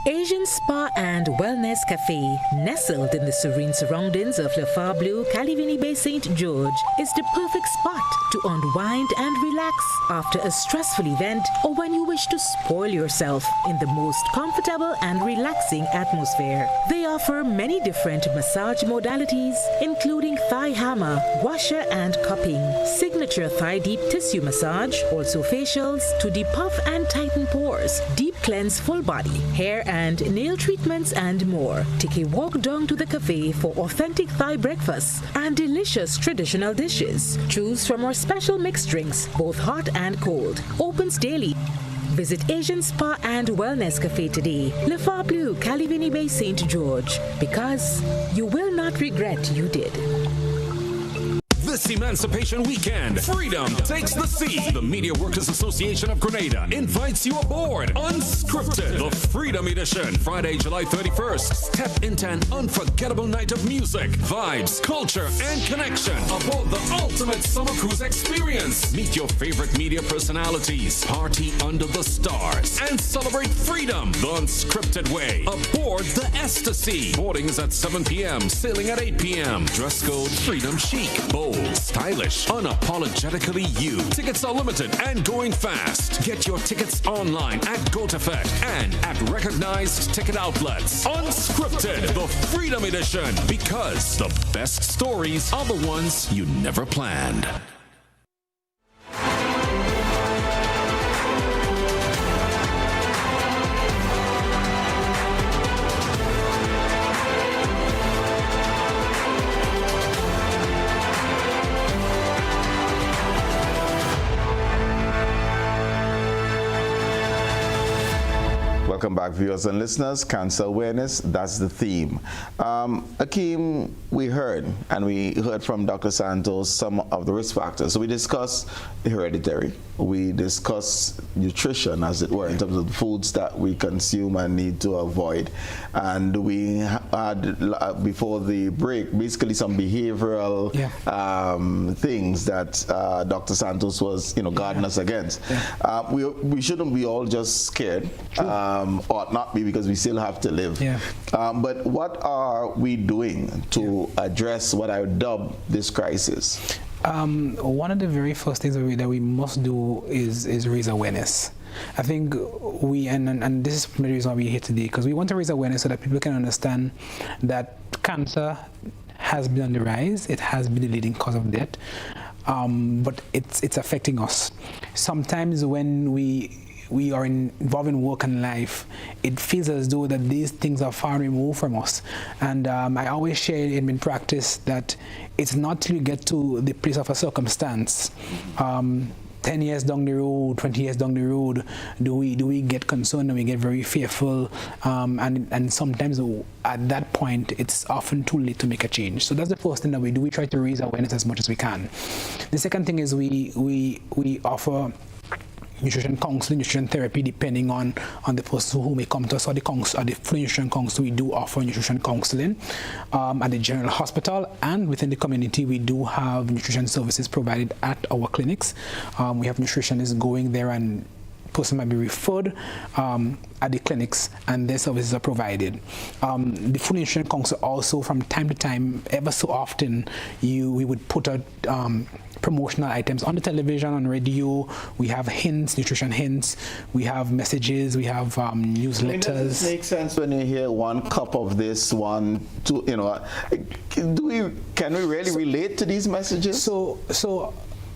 Asian Spa and Wellness Cafe, nestled in the serene surroundings of Le Phare Bleu, Calivini Bay, St. George, is the perfect spot to unwind and relax after a stressful event or when you wish to spoil yourself in the most comfortable and relaxing atmosphere. They offer many different massage modalities, including thigh hammer, washer and cupping, signature thigh deep tissue massage, also facials to depuff and tighten pores, deep cleanse full body, hair and nail treatments and more. Take a walk down to the cafe for authentic Thai breakfasts and delicious traditional dishes. Choose from our special mixed drinks, both hot and cold. Opens daily. Visit Asian Spa and Wellness Cafe today, Le Phare Bleu, Calivini Bay, St. George, because you will not regret you did. This Emancipation Weekend, Freedom Takes the Sea. The Media Workers Association of Grenada invites you aboard Unscripted, the Freedom Edition, Friday, July 31st. Step into an unforgettable night of music, vibes, culture, and connection aboard the ultimate summer cruise experience. Meet your favorite media personalities, party under the stars, and celebrate freedom the unscripted way aboard the Ecstasy. Boarding is at 7 p.m., sailing at 8 p.m. Dress code Freedom Chic, bold, stylish, unapologetically you. Tickets are limited and going fast. Get your tickets online at GoToFet and at recognized ticket outlets. Unscripted, the Freedom Edition, because the best stories are the ones you never planned. Welcome back, viewers and listeners. Cancer awareness, that's the theme. Akeem, we heard from Dr. Santos some of the risk factors. So we discussed the hereditary. We discussed nutrition, as it were, in terms of the foods that we consume and need to avoid. And we had, before the break, basically some behavioral things that Dr. Santos was, guarding us against. We shouldn't be all just scared. Ought not be, because we still have to live. But what are we doing to address what I would dub this crisis? One of the very first things that we must do is raise awareness. I think and this is the reason why we're here today, because we want to raise awareness so that people can understand that cancer has been on the rise. It has been the leading cause of death, but it's affecting us. Sometimes when we we are involved in work and life, it feels as though that these things are far removed from us. And I always share in practice that it's not till you get to the place of a circumstance, 10 years down the road, 20 years down the road, do we get concerned and we get very fearful, and sometimes at that point it's often too late to make a change. So that's the first thing that we do. We try to raise awareness as much as we can. The second thing is we offer nutrition counseling, nutrition therapy, depending on the person who may come to us, or the full nutrition council. We do offer nutrition counseling at the general hospital, and within the community we do have nutrition services provided at our clinics. We have nutritionists going there, and person might be referred at the clinics, and their services are provided. The Food Nutrition Council also, from time to time, ever so often, we would put out promotional items on the television, on radio. We have hints, nutrition hints. We have messages. We have newsletters. I mean, does it make sense when you hear 1 cup of this, 1, 2? You know, can we really relate to these messages? So.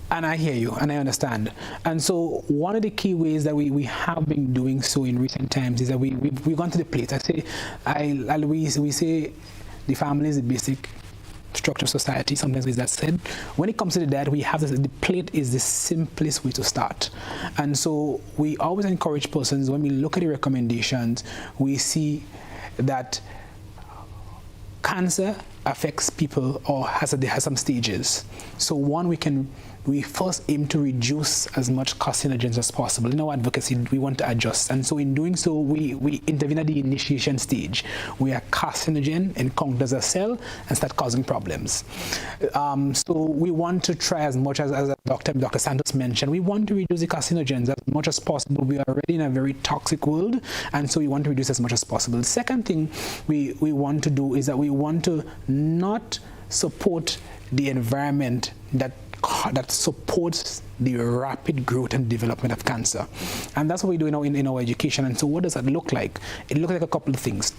And I hear you, and I understand. And so one of the key ways that we have been doing so in recent times is that we've gone to the plate. We say the family is the basic structure of society. Sometimes it's that said. When it comes to the diet, we have the plate is the simplest way to start. And so we always encourage persons, when we look at the recommendations, we see that cancer affects people or has some stages. So one, we first aim to reduce as much carcinogens as possible. In our advocacy, we want to adjust. And so in doing so, we intervene at the initiation stage, where carcinogen encounters a cell and start causing problems. So we want to try as much as Dr. Santos mentioned, we want to reduce the carcinogens as much as possible. We are already in a very toxic world, and so we want to reduce as much as possible. The second thing we want to do is that we want to not support the environment that supports the rapid growth and development of cancer. And that's what we do in our education. And so what does that look like? It looks like a couple of things.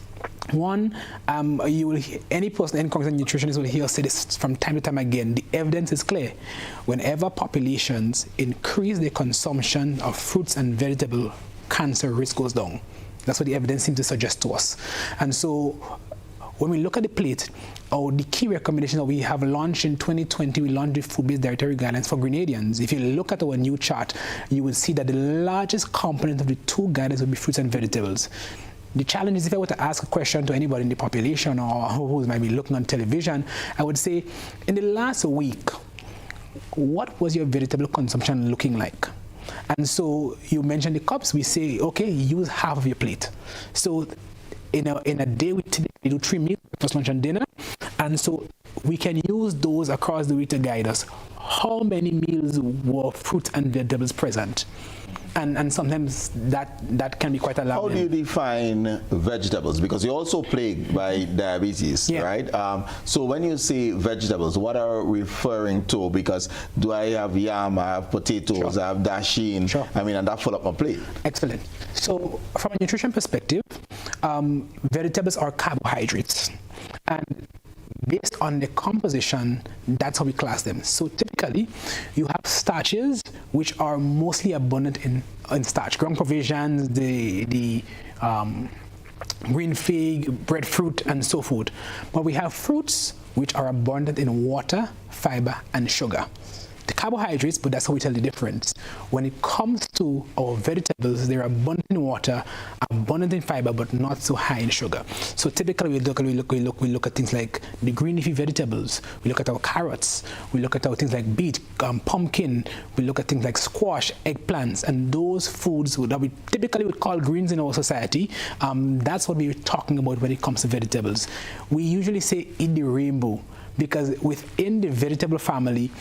One, any person, any cognitive nutritionist will hear us say this from time to time again. The evidence is clear. Whenever populations increase their consumption of fruits and vegetables, cancer risk goes down. That's what the evidence seems to suggest to us. And so when we look at the plate, the key recommendation that we have launched in 2020, we launched the food-based dietary guidelines for Grenadians. If you look at our new chart, you will see that the largest component of the 2 guidelines will be fruits and vegetables. The challenge is, if I were to ask a question to anybody in the population or who might be looking on television, I would say, in the last week, what was your vegetable consumption looking like? And so you mentioned the cups. We say, okay, use half of your plate. So in a day, we typically do 3 meals, breakfast, lunch, and dinner. And so we can use those across the week to guide us. How many meals were fruit and vegetables present? And sometimes that can be quite alarming. How do you define vegetables? Because you're also plagued by diabetes, right? So when you say vegetables, what are you referring to? Because do I have yam, I have potatoes, I have dasheen, I mean, and that fill up my plate. Excellent. So from a nutrition perspective, vegetables are carbohydrates. And based on the composition, that's how we class them. So typically, you have starches, which are mostly abundant in starch. Ground provisions, the green fig, breadfruit, and so forth. But we have fruits, which are abundant in water, fiber, and sugar. The carbohydrates, but that's how we tell the difference. When it comes to our vegetables, they're abundant in water, abundant in fiber, but not so high in sugar. So typically we look at things like the green leafy vegetables. We look at our carrots. We look at our things like beet, pumpkin. We look at things like squash, eggplants, and those foods that we typically would call greens in our society. That's what we're talking about when it comes to vegetables. We usually say eat the rainbow, because within the vegetable family,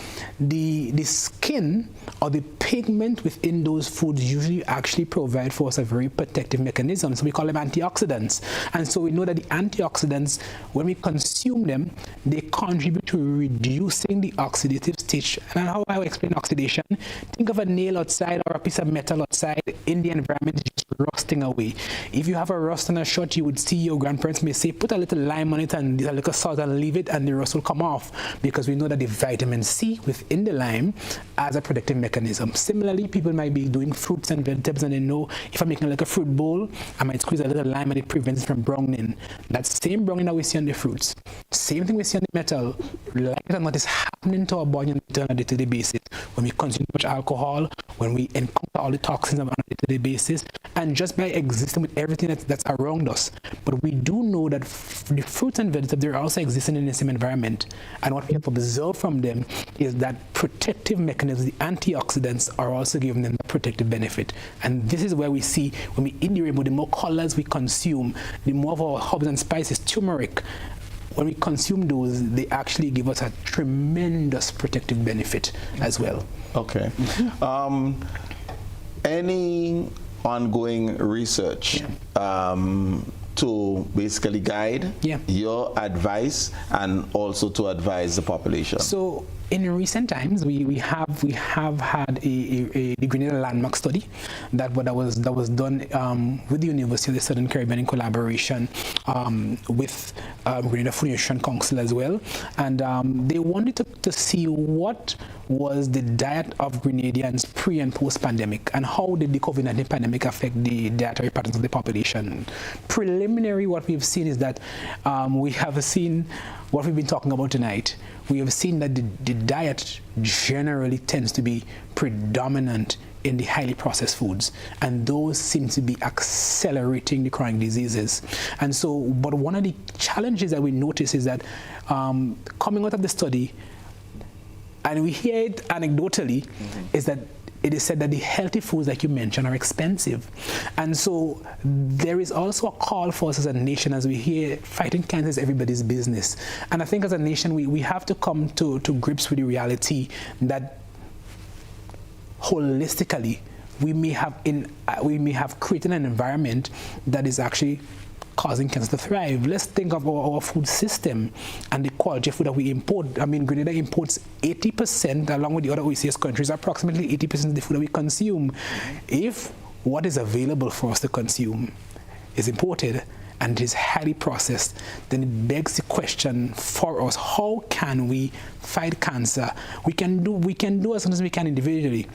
the skin or the pigment within those foods usually actually provide for us a very protective mechanism. So we call them antioxidants. And so we know that the antioxidants, when we consume them, they contribute to reducing the oxidative stage. And how I explain oxidation, think of a nail outside or a piece of metal outside. In the environment, it just rusting away. If you have a rust on a shirt, you would see your grandparents may say, put a little lime on it and a little salt and leave it, and the rust will come off, because we know that the vitamin C within the lime as a protective mechanism. Similarly, people might be doing fruits and vegetables, and they know if I'm making like a fruit bowl, I might squeeze a little lime and it prevents it from browning. That same browning that we see on the fruits, same thing we see on the metal, like it or not, is happening to our body on a day-to-day basis. When we consume too much alcohol, when we encounter all the toxins on a day-to-day basis, and just by existing with everything that's around us. But we do know that the fruits and vegetables, they're also existing in the same environment. And what we have observed from them is that protective mechanisms, the antioxidants, are also giving them a protective benefit. And this is where we see, when we eat the rainbow, the more colors we consume, the more of our herbs and spices, turmeric, when we consume those, they actually give us a tremendous protective benefit as well. Okay. Any ongoing research to basically guide your advice and also to advise the population? So in recent times, we have had the Grenada landmark study that was done with the University of the Southern Caribbean in collaboration with Grenada Food Nutrition Council as well, and they wanted to see what was the diet of Grenadians pre and post pandemic, and how did the COVID-19 pandemic affect the dietary patterns of the population. Preliminary, what we've seen is that we have seen what we've been talking about tonight. We have seen that the diet generally tends to be predominant in the highly processed foods, and those seem to be accelerating the chronic diseases. And so, but one of the challenges that we notice is that coming out of the study, and we hear it anecdotally, is that it is said that the healthy foods, like you mentioned, are expensive. And so there is also a call for us as a nation, as we hear fighting cancer is everybody's business. And I think as a nation, we have to come to grips with the reality that holistically, we may have created an environment that is actually causing cancer to thrive. Let's think of our food system and the quality of food that we import. I mean, Grenada imports 80%, along with the other OECS countries, approximately 80% of the food that we consume. If what is available for us to consume is imported and is highly processed, then it begs the question for us: how can we fight cancer? We can do as much as we can individually,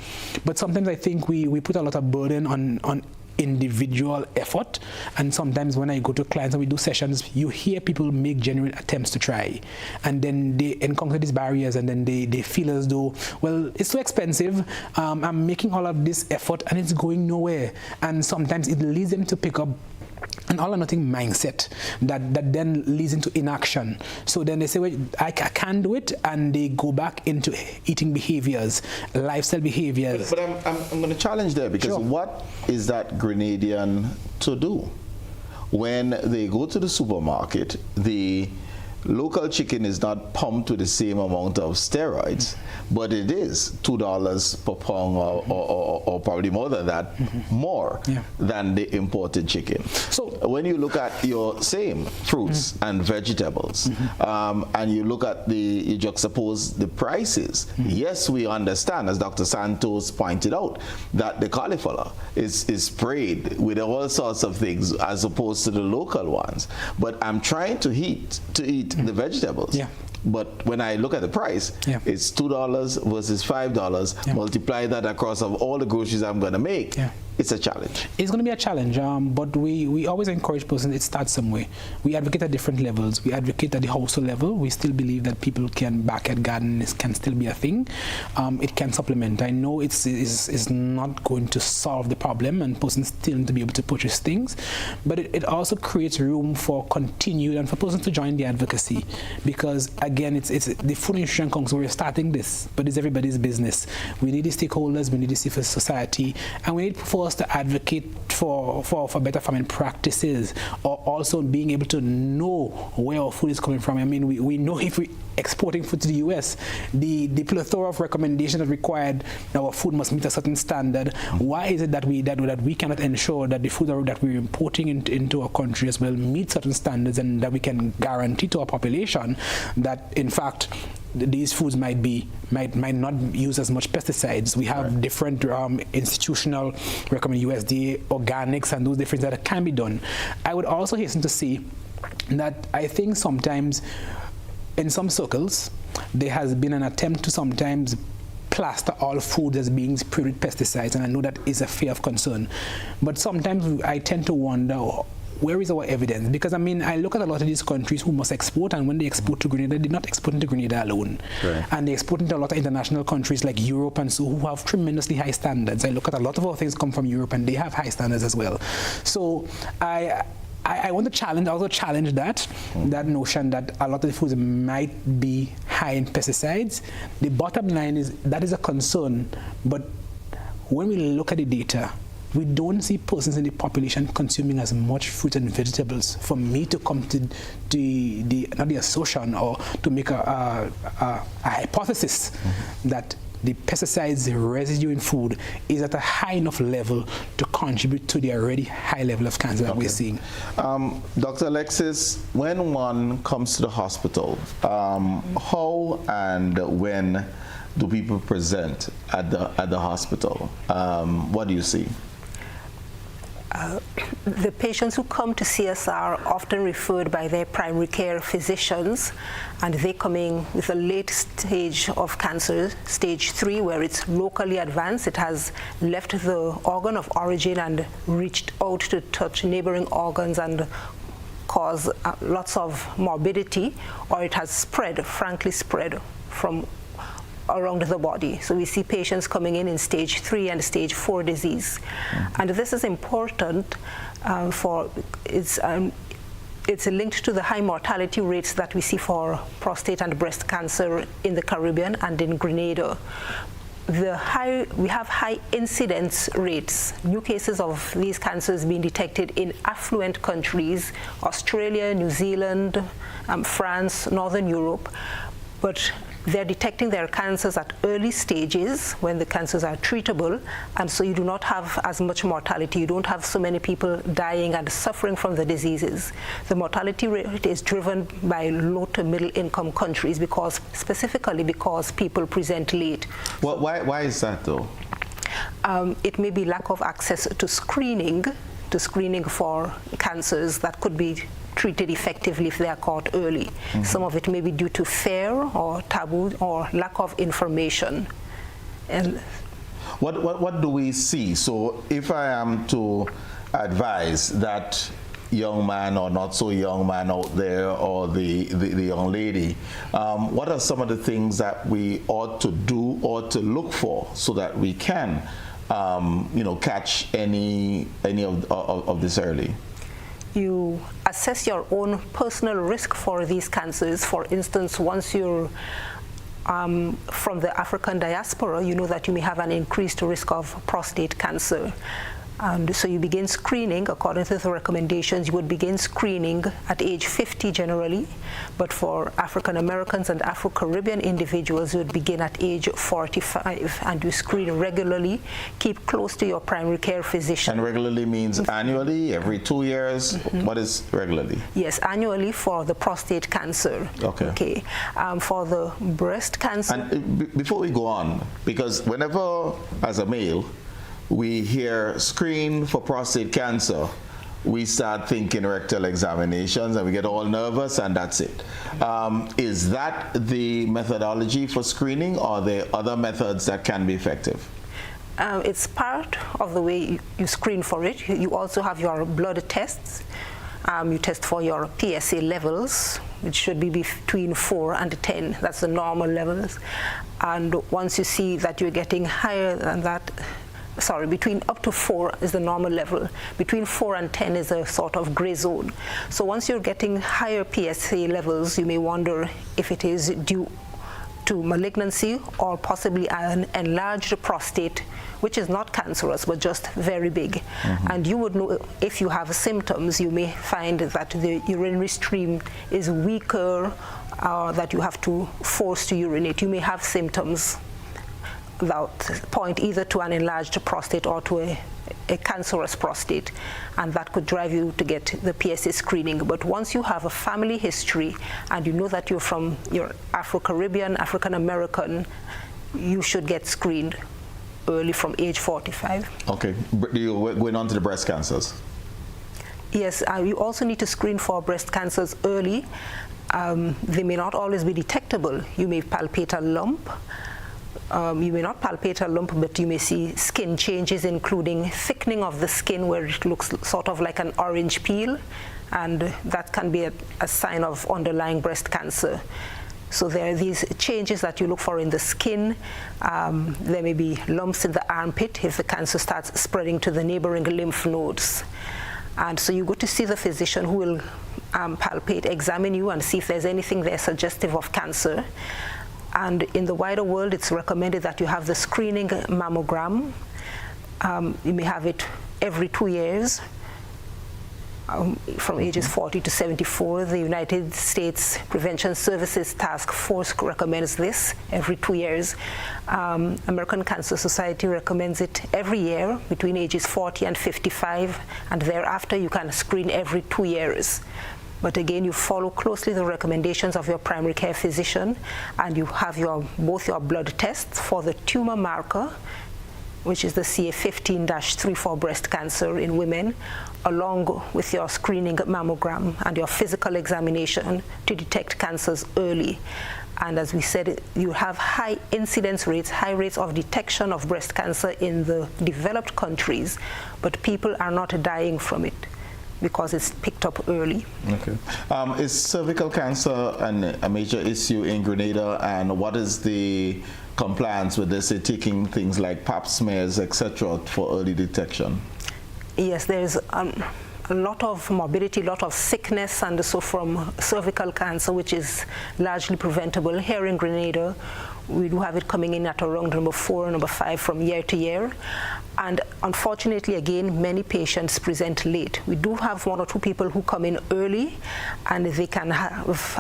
but sometimes I think we put a lot of burden on individual effort, and sometimes when I go to clients and we do sessions, you hear people make genuine attempts to try, and then they encounter these barriers, and then they feel as though, well, it's too expensive, I'm making all of this effort and it's going nowhere, and sometimes it leads them to pick up an all or nothing mindset that then leads into inaction. So then they say, well, I can't do it, and they go back into eating behaviors, lifestyle behaviors. But I'm going to challenge there, because what is that Grenadian to do? When they go to the supermarket, the local chicken is not pumped with the same amount of steroids, but it is $2 per pound or probably more than that, more than the imported chicken. So when you look at your same fruits and vegetables, and you look at you juxtapose the prices, yes, we understand, as Dr. Santos pointed out, that the cauliflower is sprayed with all sorts of things as opposed to the local ones. But I'm trying to eat the vegetables. But when I look at the price, it's $2 versus $5. Multiply that across of all the groceries I'm going to make. It's a challenge. It's going to be a challenge, but we always encourage persons, it starts somewhere. We advocate at different levels. We advocate at the household level. We still believe that people can backyard garden can still be a thing. It can supplement. I know it's not going to solve the problem, and persons still need to be able to purchase things, but it also creates room for continued and for persons to join the advocacy, because again, it's the Food Nutrition Council. We're starting this, but it's everybody's business. We need the stakeholders, we need the civil society, and we need for us to advocate for better farming practices, or also being able to know where our food is coming from. I mean, we know if we exporting food to the US, the plethora of recommendations that required our food must meet a certain standard. Why is it that we cannot ensure that the food that we're importing into our country as well meet certain standards, and that we can guarantee to our population that in fact these foods might not use as much pesticides. We have different institutional recommend USDA organics and those different things that can be done. I would also hasten to say that I think sometimes in some circles there has been an attempt to sometimes plaster all food as being sprayed with pesticides, and I know that is a fear of concern. But sometimes I tend to wonder, where is our evidence? Because I mean, I look at a lot of these countries who must export, and when they export to Grenada, they're not exporting to Grenada alone. Right. And they export into a lot of international countries like Europe and so, who have tremendously high standards. I look at a lot of our things come from Europe, and they have high standards as well. So I want to also challenge that notion that a lot of the foods might be high in pesticides. The bottom line is that is a concern, but when we look at the data, we don't see persons in the population consuming as much fruit and vegetables for me to come to not the assertion or to make a hypothesis that the pesticides residue in food is at a high enough level to contribute to the already high level of cancer that we're seeing. Dr. Alexis, when one comes to the hospital, how and when do people present at the hospital? What do you see? The patients who come to see us are often referred by their primary care physicians, and they come in with a late stage of cancer, stage 3, where it's locally advanced. It has left the organ of origin and reached out to touch neighboring organs and cause lots of morbidity, or it has spread, frankly spread from around the body. So we see patients coming in stage 3 and stage 4 disease. And this is important it's linked to the high mortality rates that we see for prostate and breast cancer in the Caribbean and in Grenada. We have high incidence rates, new cases of these cancers being detected in affluent countries, Australia, New Zealand, France, Northern Europe, but they're detecting their cancers at early stages when the cancers are treatable, and so you do not have as much mortality. You don't have so many people dying and suffering from the diseases. The mortality rate is driven by low to middle income countries specifically because people present late. Well, why is that though? It may be lack of access to screening for cancers that could be treated effectively if they are caught early. Some of it may be due to fear or taboo or lack of information. And what do we see? So if I am to advise that young man or not so young man out there, or the young lady, what are some of the things that we ought to do or to look for so that we can catch any of this early? You assess your own personal risk for these cancers. For instance, once you're from the African diaspora, you know that you may have an increased risk of prostate cancer. And so you begin screening, according to the recommendations, you would begin screening at age 50 generally, but for African Americans and Afro-Caribbean individuals, you would begin at age 45, and you screen regularly, keep close to your primary care physician. And regularly means annually, every 2 years? What is regularly? Yes, annually for the prostate cancer. Okay. For the breast cancer. And before we go on, because whenever, as a male, we hear screen for prostate cancer, we start thinking rectal examinations and we get all nervous and that's it. Is that the methodology for screening, or are there other methods that can be effective? It's part of the way you screen for it. You also have your blood tests. You test for your PSA levels, which should be between 4 and 10. That's the normal levels. And once you see that you're getting higher than that, between up to 4 is the normal level. Between 4 and 10 is a sort of gray zone. So once you're getting higher PSA levels, you may wonder if it is due to malignancy or possibly an enlarged prostate, which is not cancerous but just very big. And you would know if you have symptoms. You may find that the urinary stream is weaker, or that you have to force to urinate. You may have symptoms. that point either to an enlarged prostate or to a cancerous prostate, and that could drive you to get the PSA screening. But once you have a family history and you know that you're Afro-Caribbean, African-American, you should get screened early from age 45. Okay, going on to the breast cancers. Yes, you also need to screen for breast cancers early. They may not always be detectable. You may palpate a lump. You may not palpate a lump, but you may see skin changes, including thickening of the skin where it looks sort of like an orange peel, and that can be a sign of underlying breast cancer. So there are these changes that you look for in the skin. There may be lumps in the armpit if the cancer starts spreading to the neighboring lymph nodes. And so you go to see the physician who will palpate, examine you, and see if there's anything there suggestive of cancer. And in the wider world, it's recommended that you have the screening mammogram. You may have it every 2 years, from ages 40 to 74. The United States Prevention Services Task Force recommends this every 2 years. American Cancer Society recommends it every year between ages 40 and 55, and thereafter you can screen every 2 years. But again, you follow closely the recommendations of your primary care physician, and you have both your blood tests for the tumor marker, which is the CA15-3 for breast cancer in women, along with your screening mammogram and your physical examination to detect cancers early. And as we said, you have high incidence rates, high rates of detection of breast cancer in the developed countries, but people are not dying from it because it's picked up early. Okay. Is cervical cancer a major issue in Grenada, and what is the compliance with this, taking things like pap smears, etc., for early detection? Yes, there's a lot of morbidity, a lot of sickness, and so from cervical cancer, which is largely preventable. Here in Grenada, we do have it coming in at around number 4, number 5 from year to year. And unfortunately, again, many patients present late. We do have 1 or 2 people who come in early, and they can have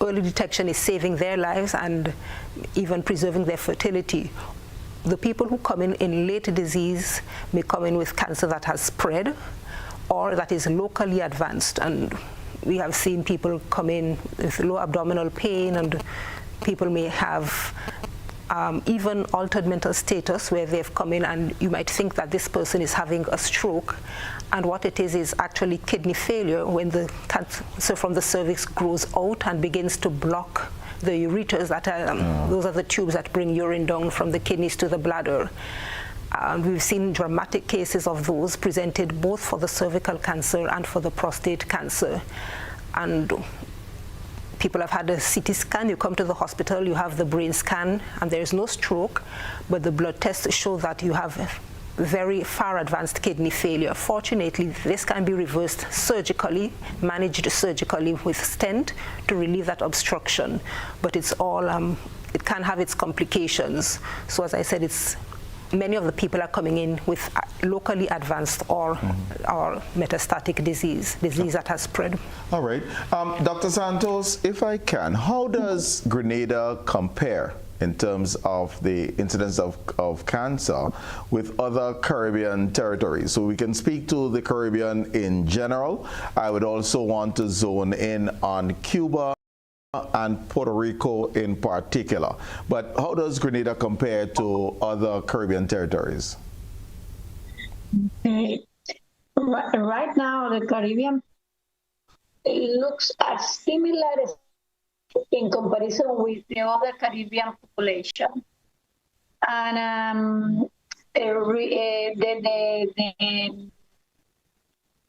early detection is saving their lives and even preserving their fertility. The people who come in late disease may come in with cancer that has spread or that is locally advanced. And we have seen people come in with low abdominal pain, and people may have even altered mental status where they've come in and you might think that this person is having a stroke, and what it is actually kidney failure when the cancer from the cervix grows out and begins to block the ureters that are, those are the tubes that bring urine down from the kidneys to the bladder. We've seen dramatic cases of those presented both for the cervical cancer and for the prostate cancer. And people have had a CT scan, you come to the hospital, you have the brain scan, and there is no stroke, but the blood tests show that you have very far advanced kidney failure. Fortunately, this can be reversed surgically, managed surgically with stent to relieve that obstruction, but it's all, it can have its complications. So as I said, many of the people are coming in with locally advanced or metastatic disease that has spread. All right. Dr. Santos, if I can, how does Grenada compare in terms of the incidence of cancer with other Caribbean territories? So we can speak to the Caribbean in general. I would also want to zone in on Cuba and Puerto Rico in particular. But how does Grenada compare to other Caribbean territories? Right now, the Caribbean looks as similar in comparison with the other Caribbean population. And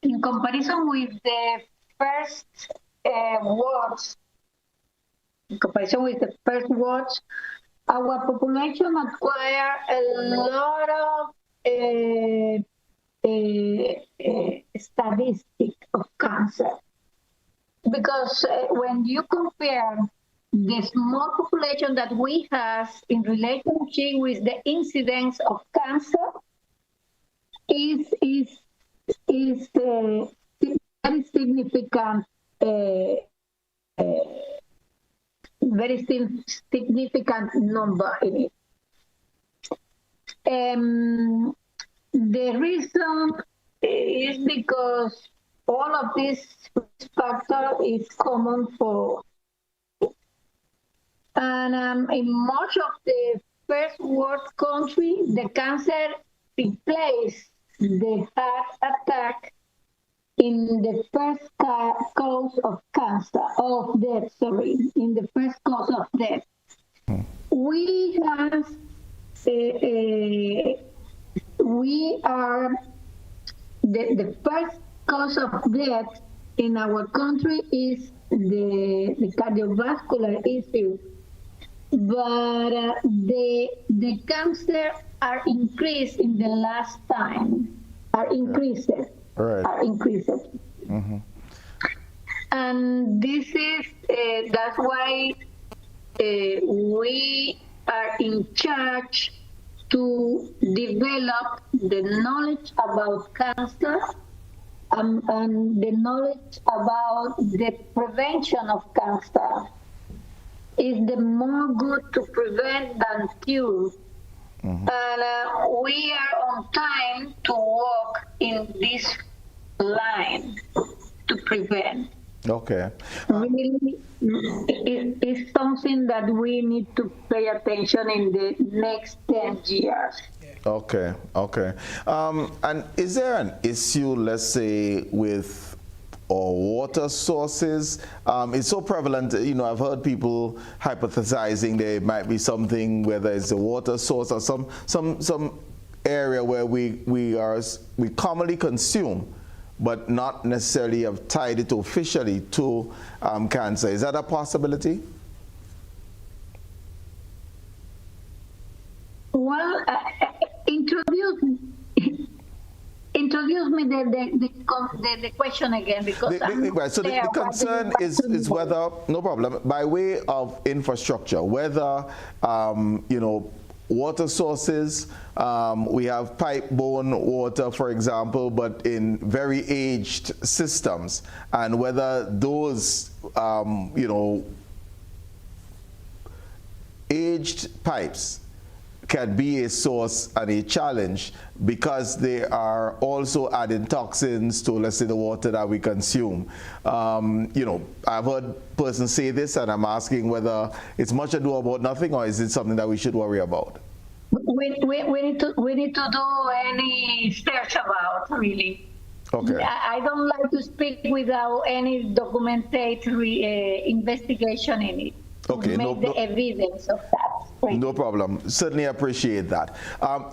in comparison with the first watch, our population acquire a lot of statistics of cancer. Because when you compare the small population that we have in relationship with the incidence of cancer, is very significant. Very significant number in it. The reason is because all of these factor is common for, and in much of the first world country, the cancer replaced the heart attack in the first cause of cancer, of death, in the first cause of death. We have, we are the first cause of death in our country is the cardiovascular issue, but the cancer are increased in the last time, are increased. Right. Are increased. Mm-hmm. And this is, that's why we are in charge to develop the knowledge about cancer and the knowledge about the prevention of cancer. Is the more good to prevent than cure. Mm-hmm. And we are on time to walk in this line to prevent. Okay. Really, it's something that we need to pay attention in the next 10 years. Okay, okay. And is there an issue, let's say, with water sources? It's so prevalent, you know, I've heard people hypothesizing there might be something, whether it's a water source or some area where we commonly consume, but not necessarily have tied it officially to cancer. Is that a possibility? Well, introduce me the question again, because right. So the concern is whether, no problem, by way of infrastructure, whether you know, water sources, we have pipe-borne water, for example, but in very aged systems, and whether those you know, aged pipes can be a source and a challenge because they are also adding toxins to, let's say, the water that we consume. You know, I've heard persons say this, and I'm asking whether it's much ado about nothing, or is it something that we should worry about? We need to do any search about, really. Okay. I don't like to speak without any documented investigation in it. Okay. Make the evidence of that. No problem. Certainly appreciate that.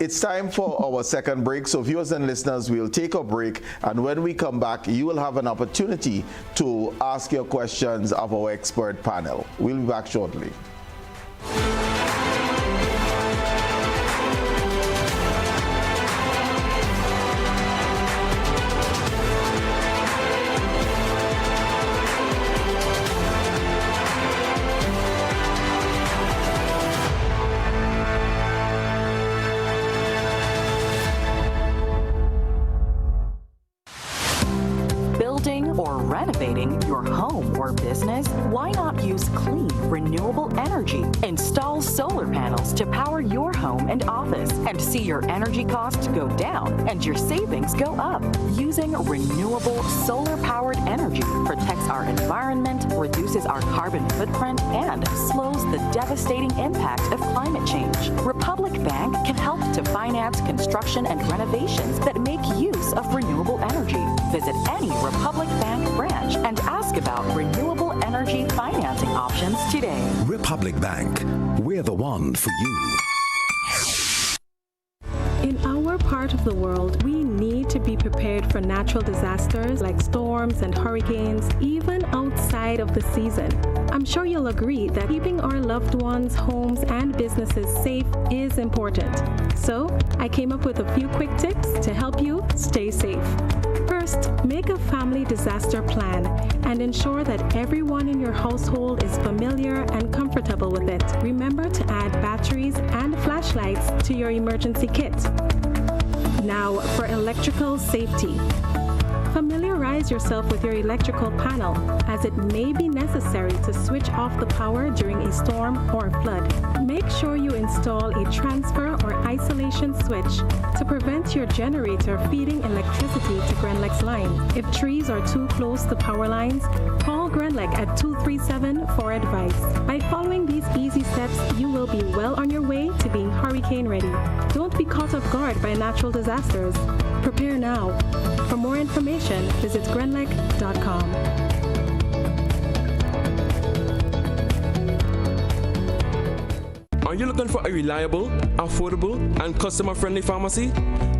It's time for our second break. So viewers and listeners, we'll take a break. And when we come back, you will have an opportunity to ask your questions of our expert panel. We'll be back shortly. Renovating your home or business? Why not use clean, renewable energy? Install solar panels to power your home and office and see your energy costs go down and your savings go up. Using renewable solar-powered energy protects our environment, reduces our carbon footprint, and slows the devastating impact of climate change. Republic Bank can help to finance construction and renovations that make use of renewable energy. Visit any Republic Bank branch and ask about renewable energy financing options today. Republic Bank, we're the one for you. In our part of the world, we need to be prepared for natural disasters like storms and hurricanes, even outside of the season. I'm sure you'll agree that keeping our loved ones, homes, and businesses safe is important. So, I came up with a few quick tips to help you stay safe. First, make a family disaster plan and ensure that everyone in your household is familiar and comfortable with it. Remember to add batteries and flashlights to your emergency kit. Now, for electrical safety. Familiarize yourself with your electrical panel, as it may be necessary to switch off the power during a storm or flood. Make sure you install a transfer or isolation switch to prevent your generator feeding electricity to Grenlec's line. If trees are too close to power lines, call Grenlec at 237 for advice. By following these easy steps, you will be well on your way to being hurricane ready. Don't be caught off guard by natural disasters. Prepare now. For more information, visit grenlec.com. Are you looking for a reliable, affordable, and customer-friendly pharmacy?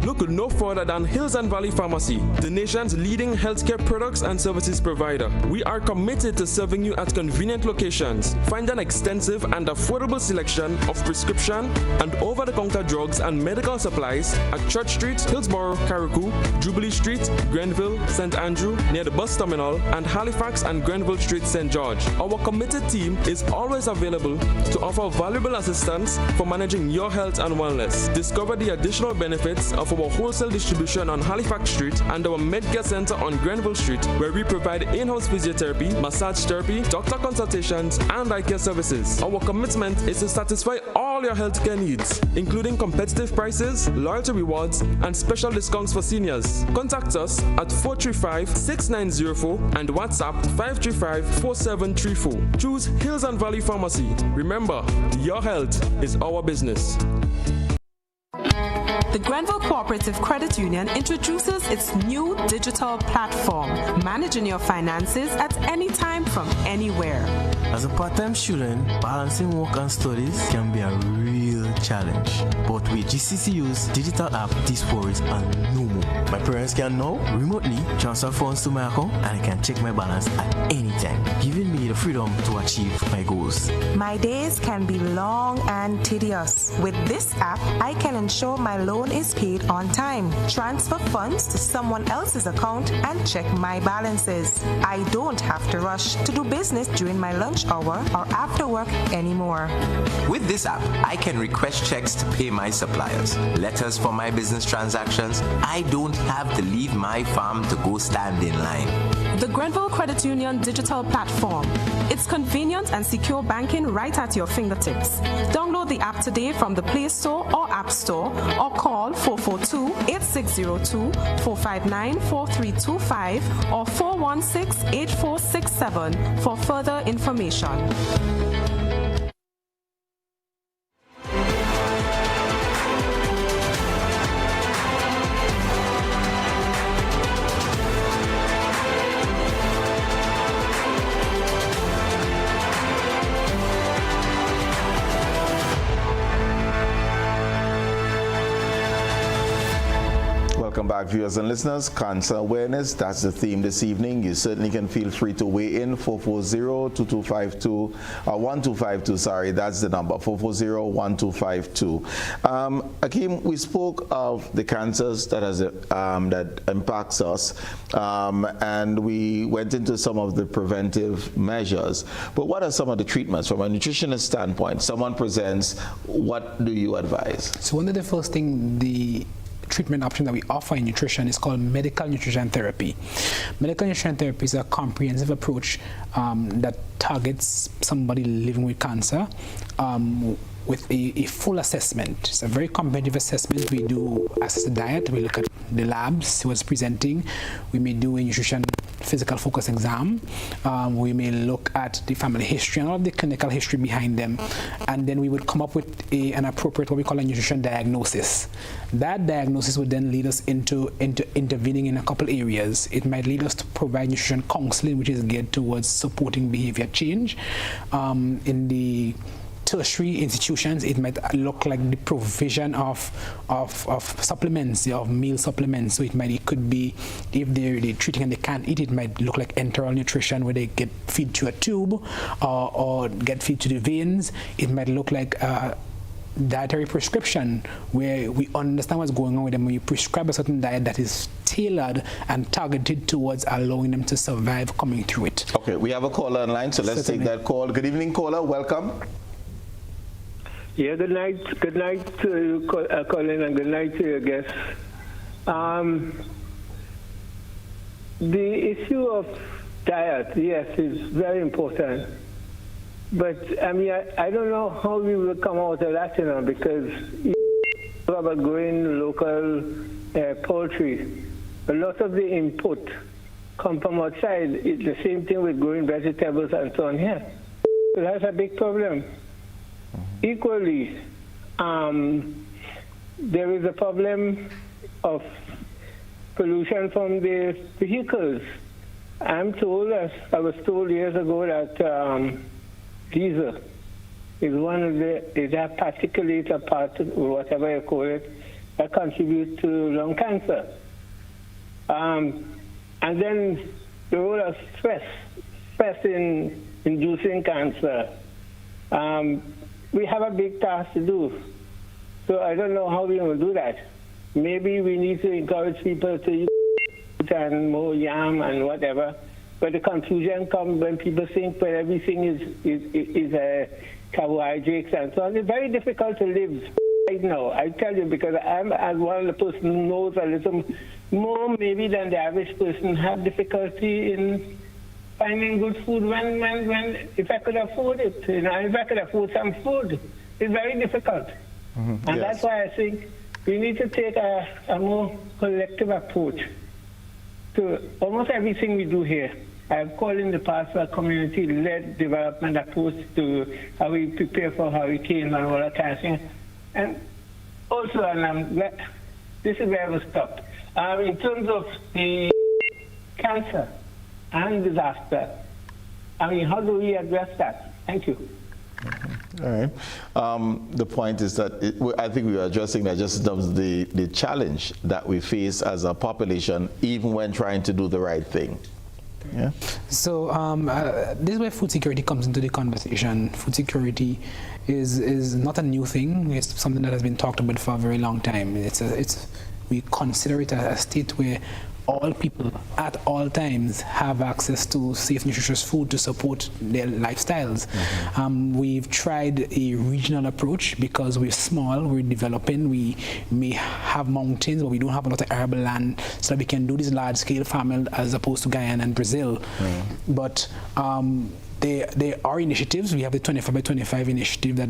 Look no further than Hills and Valley Pharmacy, the nation's leading healthcare products and services provider. We are committed to serving you at convenient locations. Find an extensive and affordable selection of prescription and over-the-counter drugs and medical supplies at Church Street, Hillsborough, Carriacou, Jubilee Street, Grenville, St. Andrew, near the bus terminal, and Halifax and Grenville Street, St. George. Our committed team is always available to offer valuable assistance for managing your health and wellness. Discover the additional benefits of our wholesale distribution on Halifax Street and our Medcare Center on Grenville Street, where we provide in-house physiotherapy, massage therapy, doctor consultations, and eye care services. Our commitment is to satisfy all your healthcare needs, including competitive prices, loyalty rewards, and special discounts for seniors. Contact us at 435-6904 and WhatsApp 535-4734. Choose Hills and Valley Pharmacy. Remember, your health is our business. The Grenville Cooperative Credit Union introduces its new digital platform, managing your finances at any time from anywhere. As a part-time student, balancing work and studies can be a real challenge. But with GCCU's digital app, these worries are no more. My parents can now remotely transfer funds to my account and I can check my balance at any time, giving me the freedom to achieve my goals. My days can be long and tedious. With this app, I can ensure my loan is paid on time, transfer funds to someone else's account, and check my balances. I don't have to rush to do business during my lunch hour or after work anymore. With this app, I can request checks to pay my suppliers, letters for my business transactions. I don't have to leave my farm to go stand in line. The Grenville Credit Union digital platform. It's convenient and secure banking right at your fingertips. Download the app today from the Play Store or App Store, or call 442-8602, 459-4325, or 416-8467 for further information. Welcome back, viewers and listeners. Cancer awareness, that's the theme this evening. You certainly can feel free to weigh in. 440-2252, 1252, sorry, that's the number, 440-1252. Akeem, we spoke of the cancers that impacts us, and we went into some of the preventive measures. But what are some of the treatments from a nutritionist standpoint? Someone presents, what do you advise? So one of the first things, the treatment option that we offer in nutrition is called medical nutrition therapy. Medical nutrition therapy is a comprehensive approach that targets somebody living with cancer with a full assessment. It's a very comprehensive assessment. We do assess the diet, we look at the labs, what's presenting, we may do a nutrition physical focus exam, we may look at the family history and all of the clinical history behind them, and then we would come up with an appropriate, what we call a nutrition diagnosis. That diagnosis would then lead us into intervening in a couple areas. It might lead us to provide nutrition counseling, which is geared towards supporting behavior change. In the tertiary institutions, it might look like the provision of supplements, of meal supplements. So it could be, if they're treating and they can't eat, it might look like enteral nutrition, where they get feed to a tube or get feed to the veins. It might look like dietary prescription, where we understand what's going on with them when you prescribe a certain diet that is tailored and targeted towards allowing them to survive coming through it. Okay, we have a caller online, so let's take that call. Good evening, caller. Welcome. Yeah, good night. Good night to Colin, and good night to your guests. the issue of diet, yes, is very important. But I mean, I don't know how we will come out of that, because you talk about growing local poultry. A lot of the input come from outside. It's the same thing with growing vegetables and so on here. So that's a big problem. Equally, there is a problem of pollution from the vehicles. I was told years ago that diesel is one of is that particulate part, or whatever you call it, that contributes to lung cancer. And then the role of stress in inducing cancer. We have a big task to do. So I don't know how we're going to do that. Maybe we need to encourage people to eat and more yam and whatever. But the confusion comes when people think that everything is carbohydrates and so on. It's very difficult to live right now. I tell you, because I'm as one of the person who knows a little more maybe than the average person, have difficulty in finding good food when if I could afford it, if I could afford some food, it's very difficult. And that's why I think we need to take a more collective approach to almost everything we do here. I've called in the past for a community-led development approach to how we prepare for hurricanes and all that kind of thing. And also, this is where I will stop. In terms of the cancer and disaster, how do we address that? Thank you. All right. The point is that I think we were addressing that just in terms of the challenge that we face as a population, even when trying to do the right thing. Yeah. So this is where food security comes into the conversation. Food security is not a new thing. It's something that has been talked about for a very long time. We consider it a state where all people at all times have access to safe, nutritious food to support their lifestyles. We've tried a regional approach because we're small, we're developing, we may have mountains, but we don't have a lot of arable land, so that we can do this large-scale farming as opposed to Guyana and Brazil. But there are initiatives. We have the 25 by 25 initiative that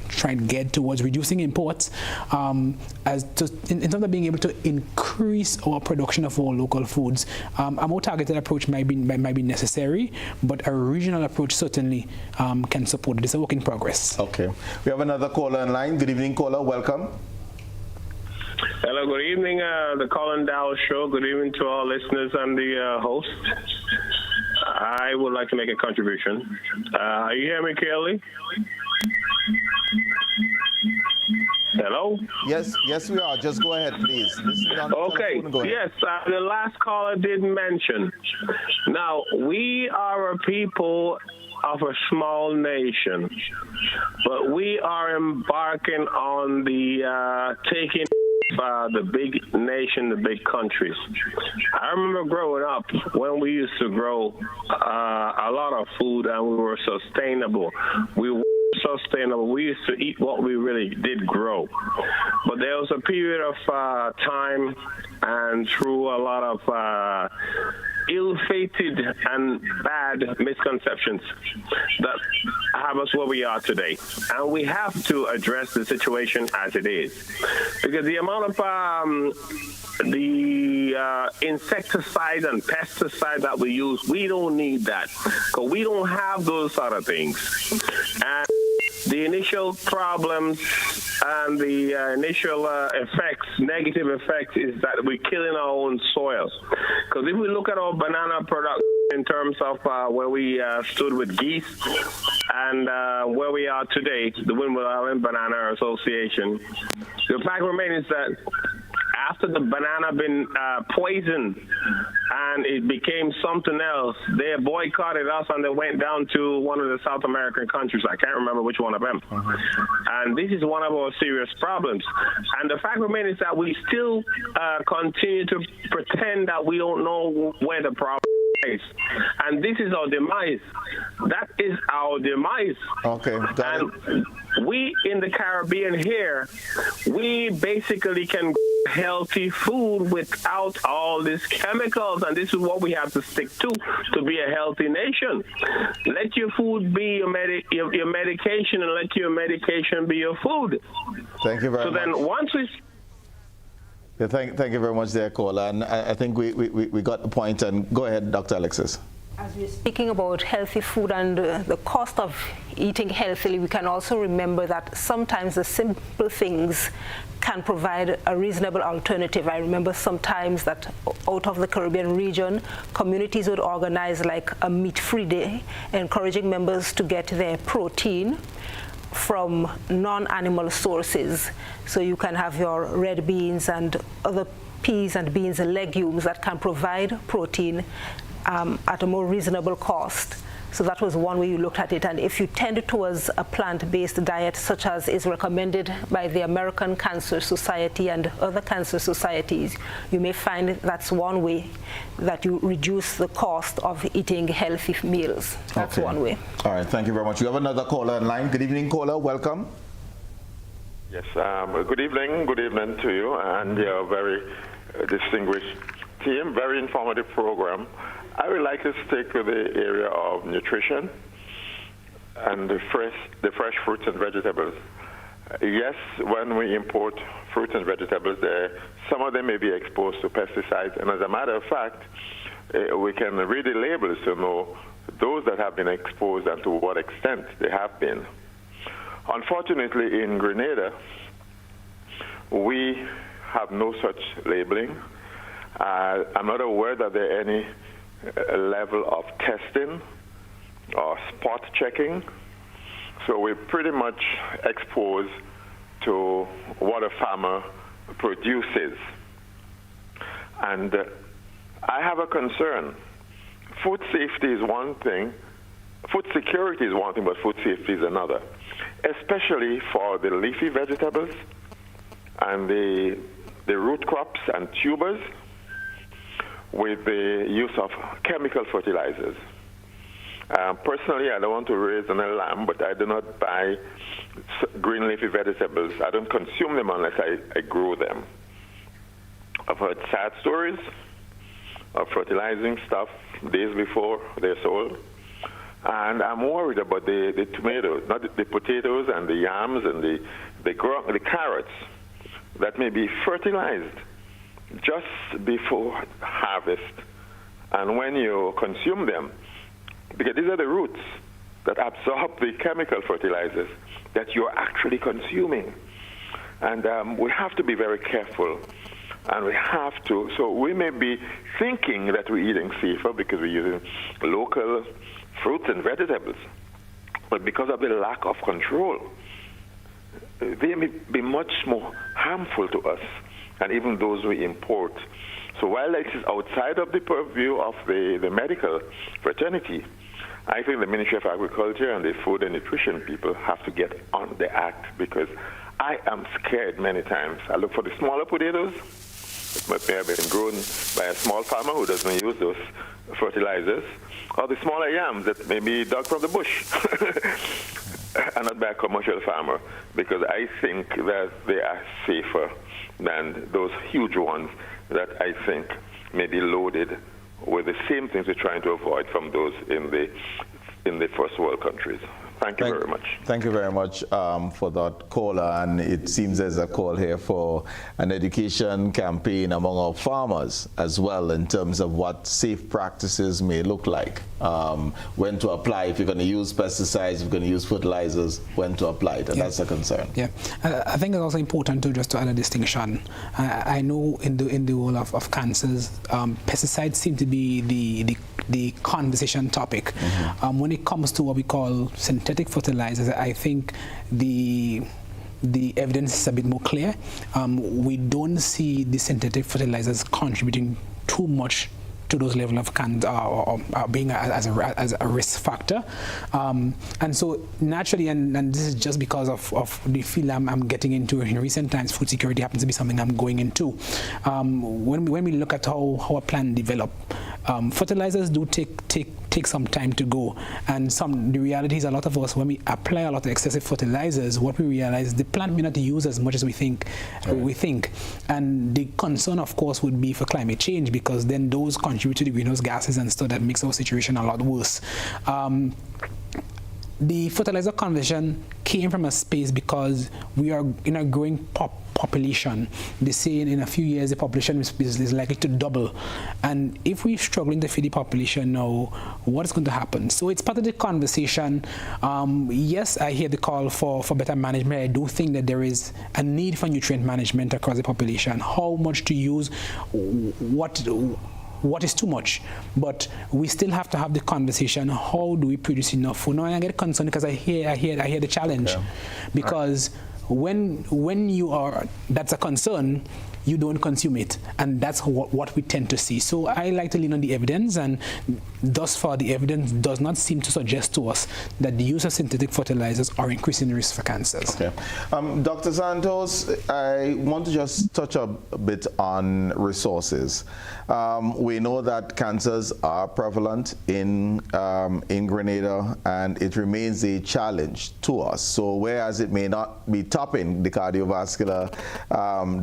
try and get towards reducing imports, in terms of being able to increase our production of our local foods. A more targeted approach might be necessary, but a regional approach certainly can support it. It's a work in progress. Okay. We have another caller online. Good evening, caller. Welcome. Hello, good evening, the Colin Dowe Show. Good evening to all listeners and the host. I would like to make a contribution. You hear me clearly? Hello? Yes, we are. Just go ahead, please. Okay. Yes, the last caller did mention. Now, we are a people of a small nation, but we are embarking on the taking the big nation, the big countries. I remember growing up when we used to grow a lot of food and we were sustainable. We used to eat what we really did grow. But there was a period of time and through a lot of ill-fated and bad misconceptions that have us where we are today. And we have to address the situation as it is. Because the amount of insecticide and pesticide that we use, we don't need that. Because we don't have those sort of things. And the initial problems and the initial effects, negative effects, is that we're killing our own soil. Because if we look at our banana product in terms of where we stood with geese and where we are today, the Windward Island Banana Association, the fact remains that after the banana been poisoned and it became something else, they boycotted us and they went down to one of the South American countries. I can't remember which one of them. And this is one of our serious problems. And the fact remains that we still continue to pretend that we don't know where the problem And this is our demise. That is our demise. Okay, got it. We in the Caribbean here, we basically can grow healthy food without all these chemicals, and this is what we have to stick to be a healthy nation. Let your food be your medication, and let your medication be your food. Thank you very much. So then once we... Yeah, thank you very much there, Caller. And I think we got the point. And go ahead, Dr. Alexis. As we're speaking about healthy food and the cost of eating healthily, we can also remember that sometimes the simple things can provide a reasonable alternative. I remember sometimes that out of the Caribbean region, communities would organize like a meat-free day, encouraging members to get their protein from non-animal sources. So you can have your red beans and other peas and beans and legumes that can provide protein at a more reasonable cost. So that was one way you looked at it. And if you tend towards a plant-based diet, such as is recommended by the American Cancer Society and other cancer societies, you may find that's one way that you reduce the cost of eating healthy meals. That's one way. All right, thank you very much. We have another caller in line. Good evening, caller. Welcome. Yes, good evening to you and your very distinguished team. Very informative program. I would like to stick with the area of nutrition and the fresh fruits and vegetables. Yes, when we import fruits and vegetables, some of them may be exposed to pesticides, and as a matter of fact, we can read the labels to know those that have been exposed and to what extent they have been. Unfortunately, in Grenada, we have no such labeling. I'm not aware that there are any level of testing or spot checking. So we're pretty much exposed to what a farmer produces. And I have a concern. Food safety is one thing, food security is one thing, but food safety is another, especially for the leafy vegetables and the root crops and tubers, with the use of chemical fertilizers. Personally, I don't want to raise an alarm, but I do not buy green leafy vegetables. I don't consume them unless I grow them. I've heard sad stories of fertilizing stuff days before they're sold. And I'm worried about the tomatoes, not the potatoes and the yams and the carrots that may be fertilized just before harvest. And when you consume them, because these are the roots that absorb the chemical fertilizers that you're actually consuming. And we have to be very careful. And we have to, so we may be thinking that we're eating safer because we're using local fruits and vegetables. But because of the lack of control, they may be much more harmful to us and even those we import. So while this is outside of the purview of the medical fraternity, I think the Ministry of Agriculture and the food and nutrition people have to get on the act, because I am scared many times. I look for the smaller potatoes that may have been grown by a small farmer who doesn't use those fertilizers, or the smaller yams that may be dug from the bush and not by a commercial farmer, because I think that they are safer than those huge ones that I think may be loaded with the same things we're trying to avoid from those in the first world countries. Thank you very much. Thank you very much for that caller. And it seems there's a call here for an education campaign among our farmers as well, in terms of what safe practices may look like, when to apply. If you're going to use pesticides, if you're going to use fertilizers, when to apply it. And that's a concern. Yeah, I think it's also important to just to add a distinction. I know in the world of cancers, pesticides seem to be the conversation topic. Mm-hmm. When it comes to what we call synthetic fertilizers, I think the evidence is a bit more clear. We don't see the synthetic fertilizers contributing too much to those level of cancer or being as a risk factor, and so naturally, and this is just because of the field I'm getting into in recent times. Food security happens to be something I'm going into. When we look at how a plant develops, fertilizers do take some time to go, and the reality is a lot of us, when we apply a lot of excessive fertilizers, what we realize the plant may not use as much as we think. And the concern, of course, would be for climate change, because then those contribute to the greenhouse gases and stuff that makes our situation a lot worse. The fertilizer conversion came from a space because we are in a growing population. They say in a few years the population is likely to double, and if we're struggling to feed the population now, what is going to happen? So it's part of the conversation. Yes, I hear the call for better management. I do think that there is a need for nutrient management across the population. How much to use, what is too much, but we still have to have the conversation. How do we produce enough food? Now I get concerned because I hear the challenge, because when you are, that's a concern, you don't consume it, and that's what we tend to see. So I like to lean on the evidence, and thus far the evidence does not seem to suggest to us that the use of synthetic fertilizers are increasing the risk for cancers. Okay. Dr. Santos, I want to just touch a bit on resources. We know that cancers are prevalent in Grenada, and it remains a challenge to us. So whereas it may not be topping the cardiovascular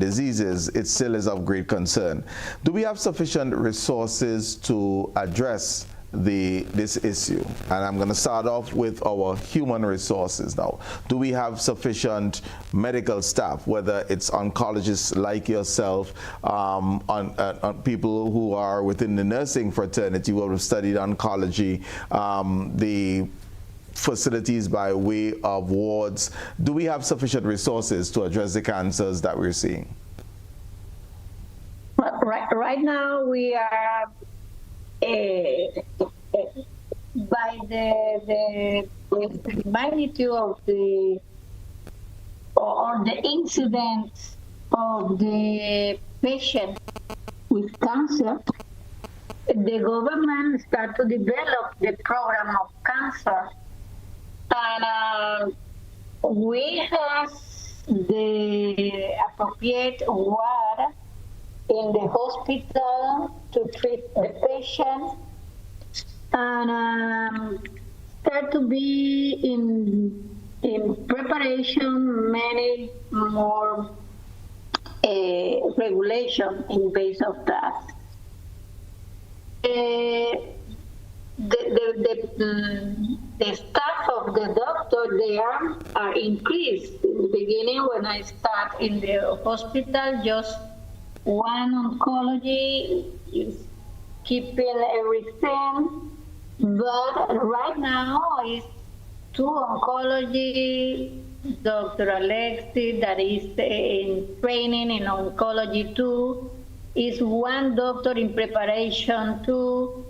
diseases, it still is of great concern. Do we have sufficient resources to address this issue? And I'm going to start off with our human resources now. Do we have sufficient medical staff, whether it's oncologists like yourself, on people who are within the nursing fraternity who have studied oncology, the facilities by way of wards? Do we have sufficient resources to address the cancers that we're seeing? Right now we are by the magnitude of the incidence of the patient with cancer, the government start to develop the program of cancer, and we have the appropriate ward in the hospital to treat the patient, and start to be in preparation many more regulation in base of that. The staff of the doctor there are increased. In the beginning, when I start in the hospital, just one oncology is keeping everything, but right now is two oncology, Dr. Alexi, that is in training in oncology too, is one doctor in preparation too.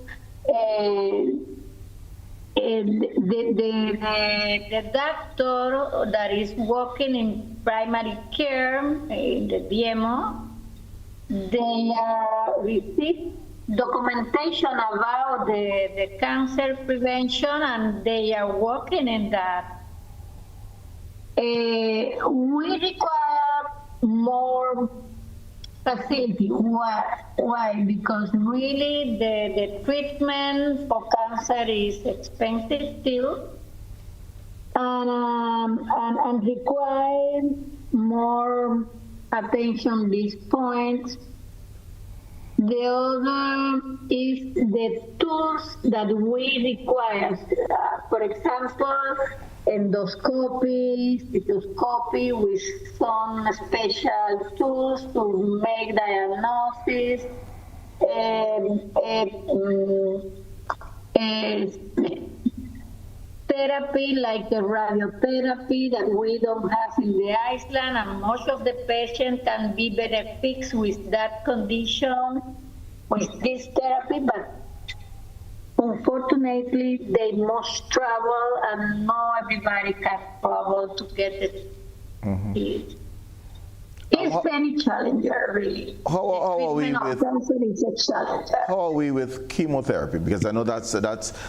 The doctor that is working in primary care, in the DMO, they receive documentation about the cancer prevention, and they are working in that. We require more facility. Why? Because really the treatment for cancer is expensive still, and requires more attention at this point. The other is the tools that we require. For example, endoscopy, cystoscopy, with some special tools to make diagnosis, therapy like the radiotherapy that we don't have in the Iceland, and most of the patients can be better fixed with that condition, with this therapy, but unfortunately they must travel, and not everybody can travel to get it. It's any challenger, really. How are we with cancer is a challenger. How are we with chemotherapy? Because I know that's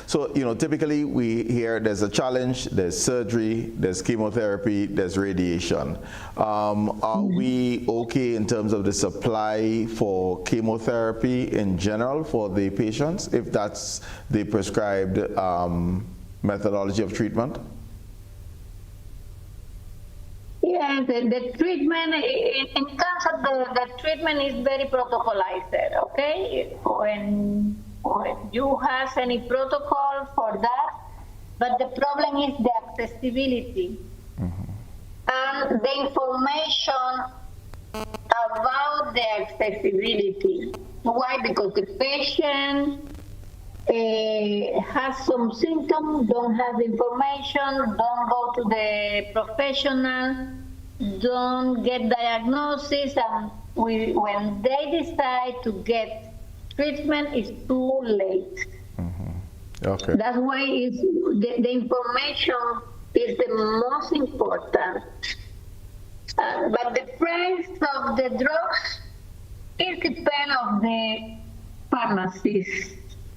so, you know, typically we hear there's a challenge, there's surgery, there's chemotherapy, there's radiation. Are we okay in terms of the supply for chemotherapy in general for the patients, if that's the prescribed methodology of treatment? Yeah, the treatment in cancer, the treatment is very protocolized, okay? When you have any protocol for that, but the problem is the accessibility and the information about the accessibility. Why? Because the patient has some symptoms, don't have information, don't go to the professional, don't get diagnosis, and when they decide to get treatment, it's too late. Okay. That's why the information is the most important. But the price of the drugs, it depends on the pharmacies.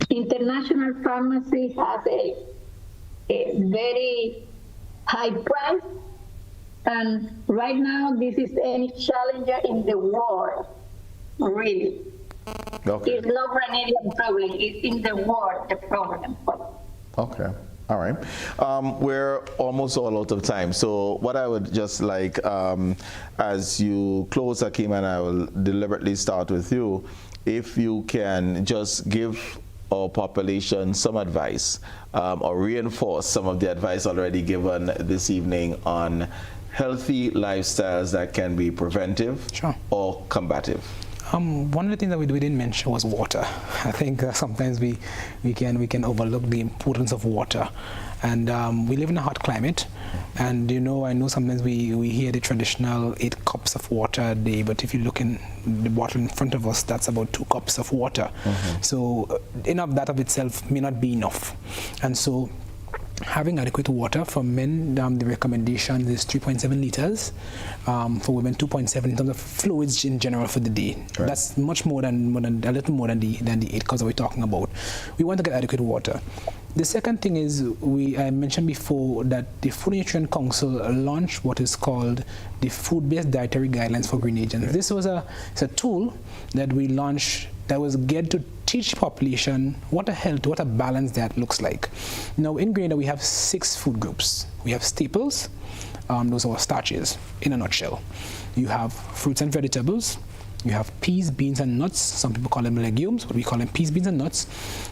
International pharmacy has a very high price, and right now this is any challenger in the world, really. Okay. It's not Grenadian problem, it's in the world the problem. Okay. All right. We're almost all out of time. So what I would just like, as you close, Hakeem, and I will deliberately start with you, if you can just give our population some advice or reinforce some of the advice already given this evening on healthy lifestyles that can be preventive or combative. One of the things that we didn't mention was water. I think sometimes we can overlook the importance of water. And we live in a hot climate, and I know sometimes we hear the traditional 8 cups of water a day, but if you look in the bottle in front of us, that's about 2 cups of water. So enough that of itself may not be enough. And so having adequate water for men, the recommendation is 3.7 liters. For women, 2.7 in terms of fluids in general for the day. Right. That's much more than a little more than the 8 cups that we're talking about. We want to get adequate water. The second thing is, I mentioned before that the Food and Nutrition Council launched what is called the Food-Based Dietary Guidelines for Grenadians. This was it's a tool that we launched that was geared to teach population what a balanced diet looks like. Now in Grenada we have 6 food groups. We have staples, those are starches in a nutshell. You have fruits and vegetables. You have peas, beans, and nuts. Some people call them legumes, but we call them peas, beans, and nuts.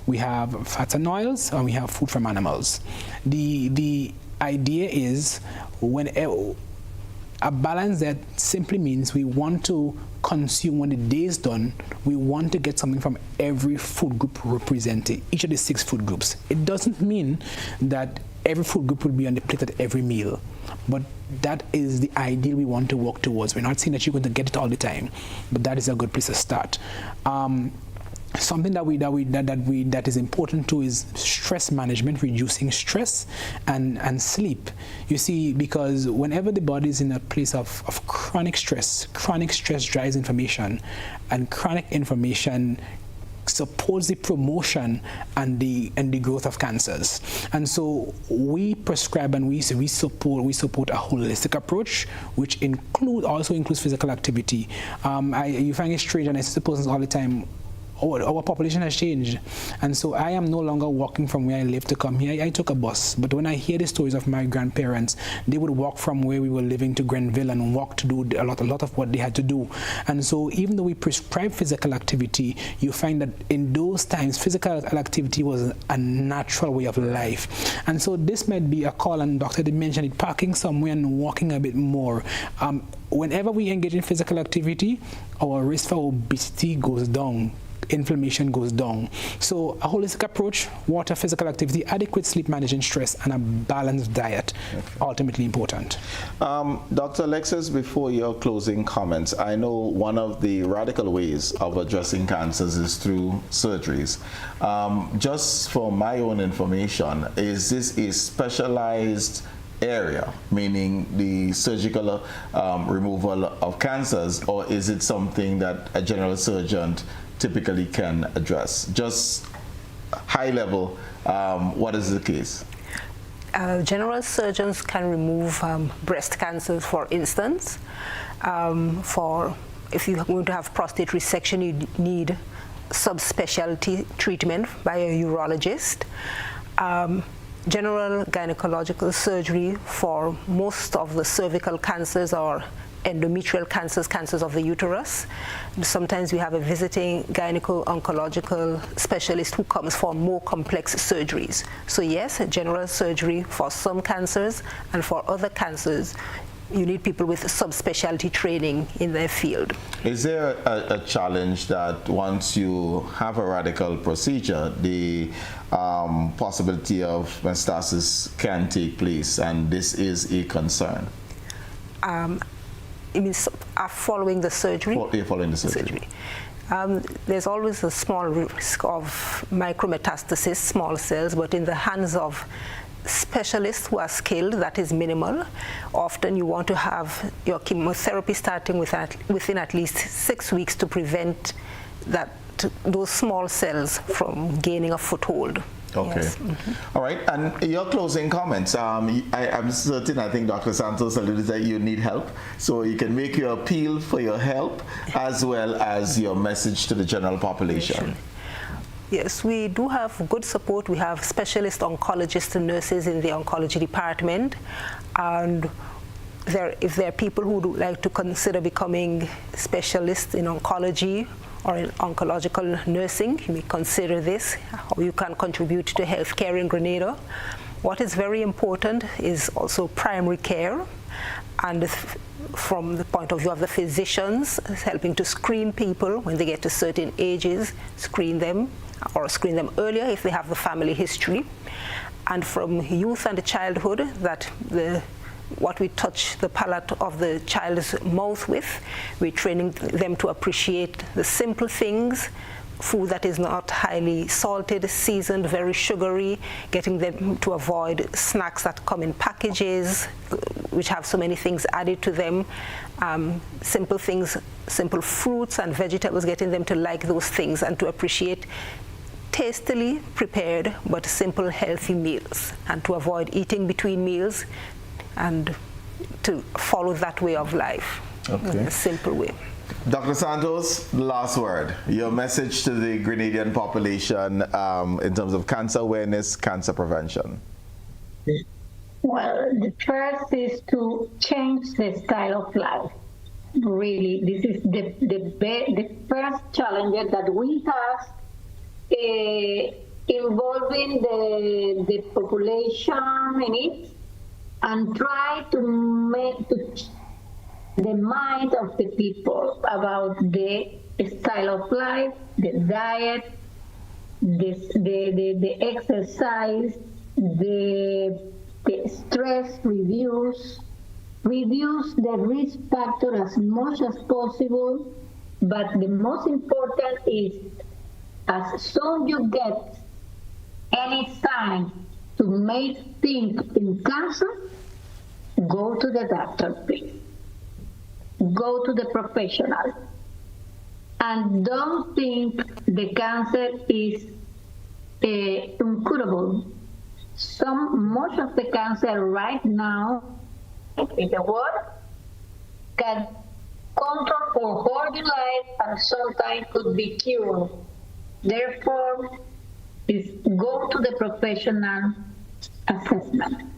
We have fats and oils, and we have food from animals. The idea is a balance that simply means we want to consume, when the day is done, we want to get something from every food group represented, each of the 6 food groups. It doesn't mean that every food group will be on the plate at every meal, but that is the ideal we want to work towards. We're not saying that you're going to get it all the time, but that is a good place to start. Something that is important too is stress management, reducing stress and sleep. You see, because whenever the body is in a place of chronic stress drives inflammation, and chronic inflammation supports the promotion and the growth of cancers. And so we prescribe and we support a holistic approach, which also includes physical activity. You find it strange, and I see persons all the time, our population has changed, and so I am no longer walking from where I live to come here. I took a bus, but when I hear the stories of my grandparents, they would walk from where we were living to Grenville and walk to do a lot of what they had to do. And so even though we prescribe physical activity, you find that in those times physical activity was a natural way of life. And so this might be a call, and Doctor did mention it, parking somewhere and walking a bit more. Whenever we engage in physical activity, our risk for obesity goes down, inflammation goes down. So a holistic approach, water, physical activity, adequate sleep, managing stress, and a balanced diet, ultimately important. Dr. Alexis, before your closing comments, I know one of the radical ways of addressing cancers is through surgeries. Just for my own information, is this a specialized area, meaning the surgical removal of cancers, or is it something that a general surgeon typically can address? Just high level, what is the case? General surgeons can remove breast cancer, for instance. If you're going to have prostate resection, you need subspecialty treatment by a urologist. General gynecological surgery for most of the cervical cancers or endometrial cancers, cancers of the uterus. Sometimes we have a visiting gyneco-oncological specialist who comes for more complex surgeries. So yes, general surgery for some cancers, and for other cancers, you need people with subspecialty training in their field. Is there a challenge that once you have a radical procedure, the possibility of metastasis can take place, and this is a concern? It means following the surgery? Following the surgery. There's always a small risk of micrometastasis, small cells, but in the hands of specialists who are skilled, that is minimal. Often you want to have your chemotherapy starting within at least 6 weeks to prevent those small cells from gaining a foothold. Okay. Yes. All right. And your closing comments. I'm certain, I think Dr. Santos alluded that you need help. So you can make your appeal for your help as well as your message to the general population. Yes, we do have good support. We have specialist oncologists and nurses in the oncology department. And if there are people who would like to consider becoming specialists in oncology or in oncological nursing, you may consider this, how you can contribute to healthcare in Grenada. What is very important is also primary care, and from the point of view of the physicians, helping to screen people when they get to certain ages, screen them, or screen them earlier if they have the family history. And from youth and childhood, that what we touch the palate of the child's mouth with, we're training them to appreciate the simple things, food that is not highly salted, seasoned, very sugary, getting them to avoid snacks that come in packages, which have so many things added to them, simple things, simple fruits and vegetables, getting them to like those things and to appreciate tastily prepared but simple, healthy meals, and to avoid eating between meals, and to follow that way of life, in a simple way. Dr. Santos, last word. Your message to the Grenadian population in terms of cancer awareness, cancer prevention. Well, the first is to change the style of life. Really, this is the first challenge that we have involving the population in it, and try to make the mind of the people about the style of life, the diet, the exercise, the stress reduce the risk factor as much as possible. But the most important is, as soon you get any sign to make think in cancer, go to the doctor, please. Go to the professional. And don't think the cancer is incurable. Much of the cancer right now in the world can control for whole life and sometimes could be cured. Therefore, go to the professional assessment.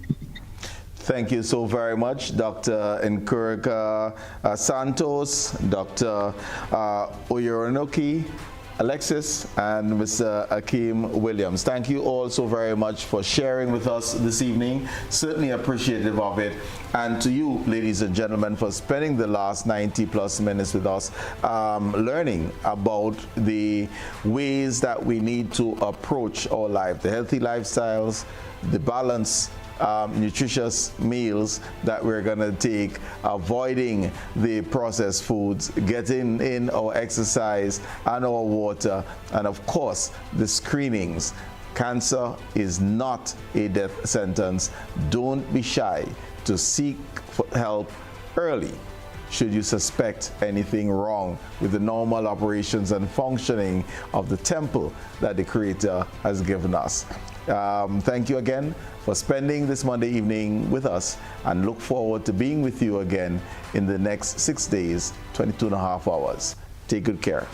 Thank you so very much, Dr. Nkurka Santos, Dr. Oyoronoki Alexis, and Mr. Akeem Williams. Thank you all so very much for sharing with us this evening. Certainly appreciative of it. And to you, ladies and gentlemen, for spending the last 90+ minutes with us, learning about the ways that we need to approach our life, the healthy lifestyles, the balance, nutritious meals that we're going to take, avoiding the processed foods, getting in our exercise and our water, and of course the screenings Cancer is not a death sentence. Don't be shy to seek help early should you suspect anything wrong with the normal operations and functioning of the temple that the Creator has given us. Thank you again for spending this Monday evening with us, and look forward to being with you again in the next 6 days, 22.5 hours. Take good care.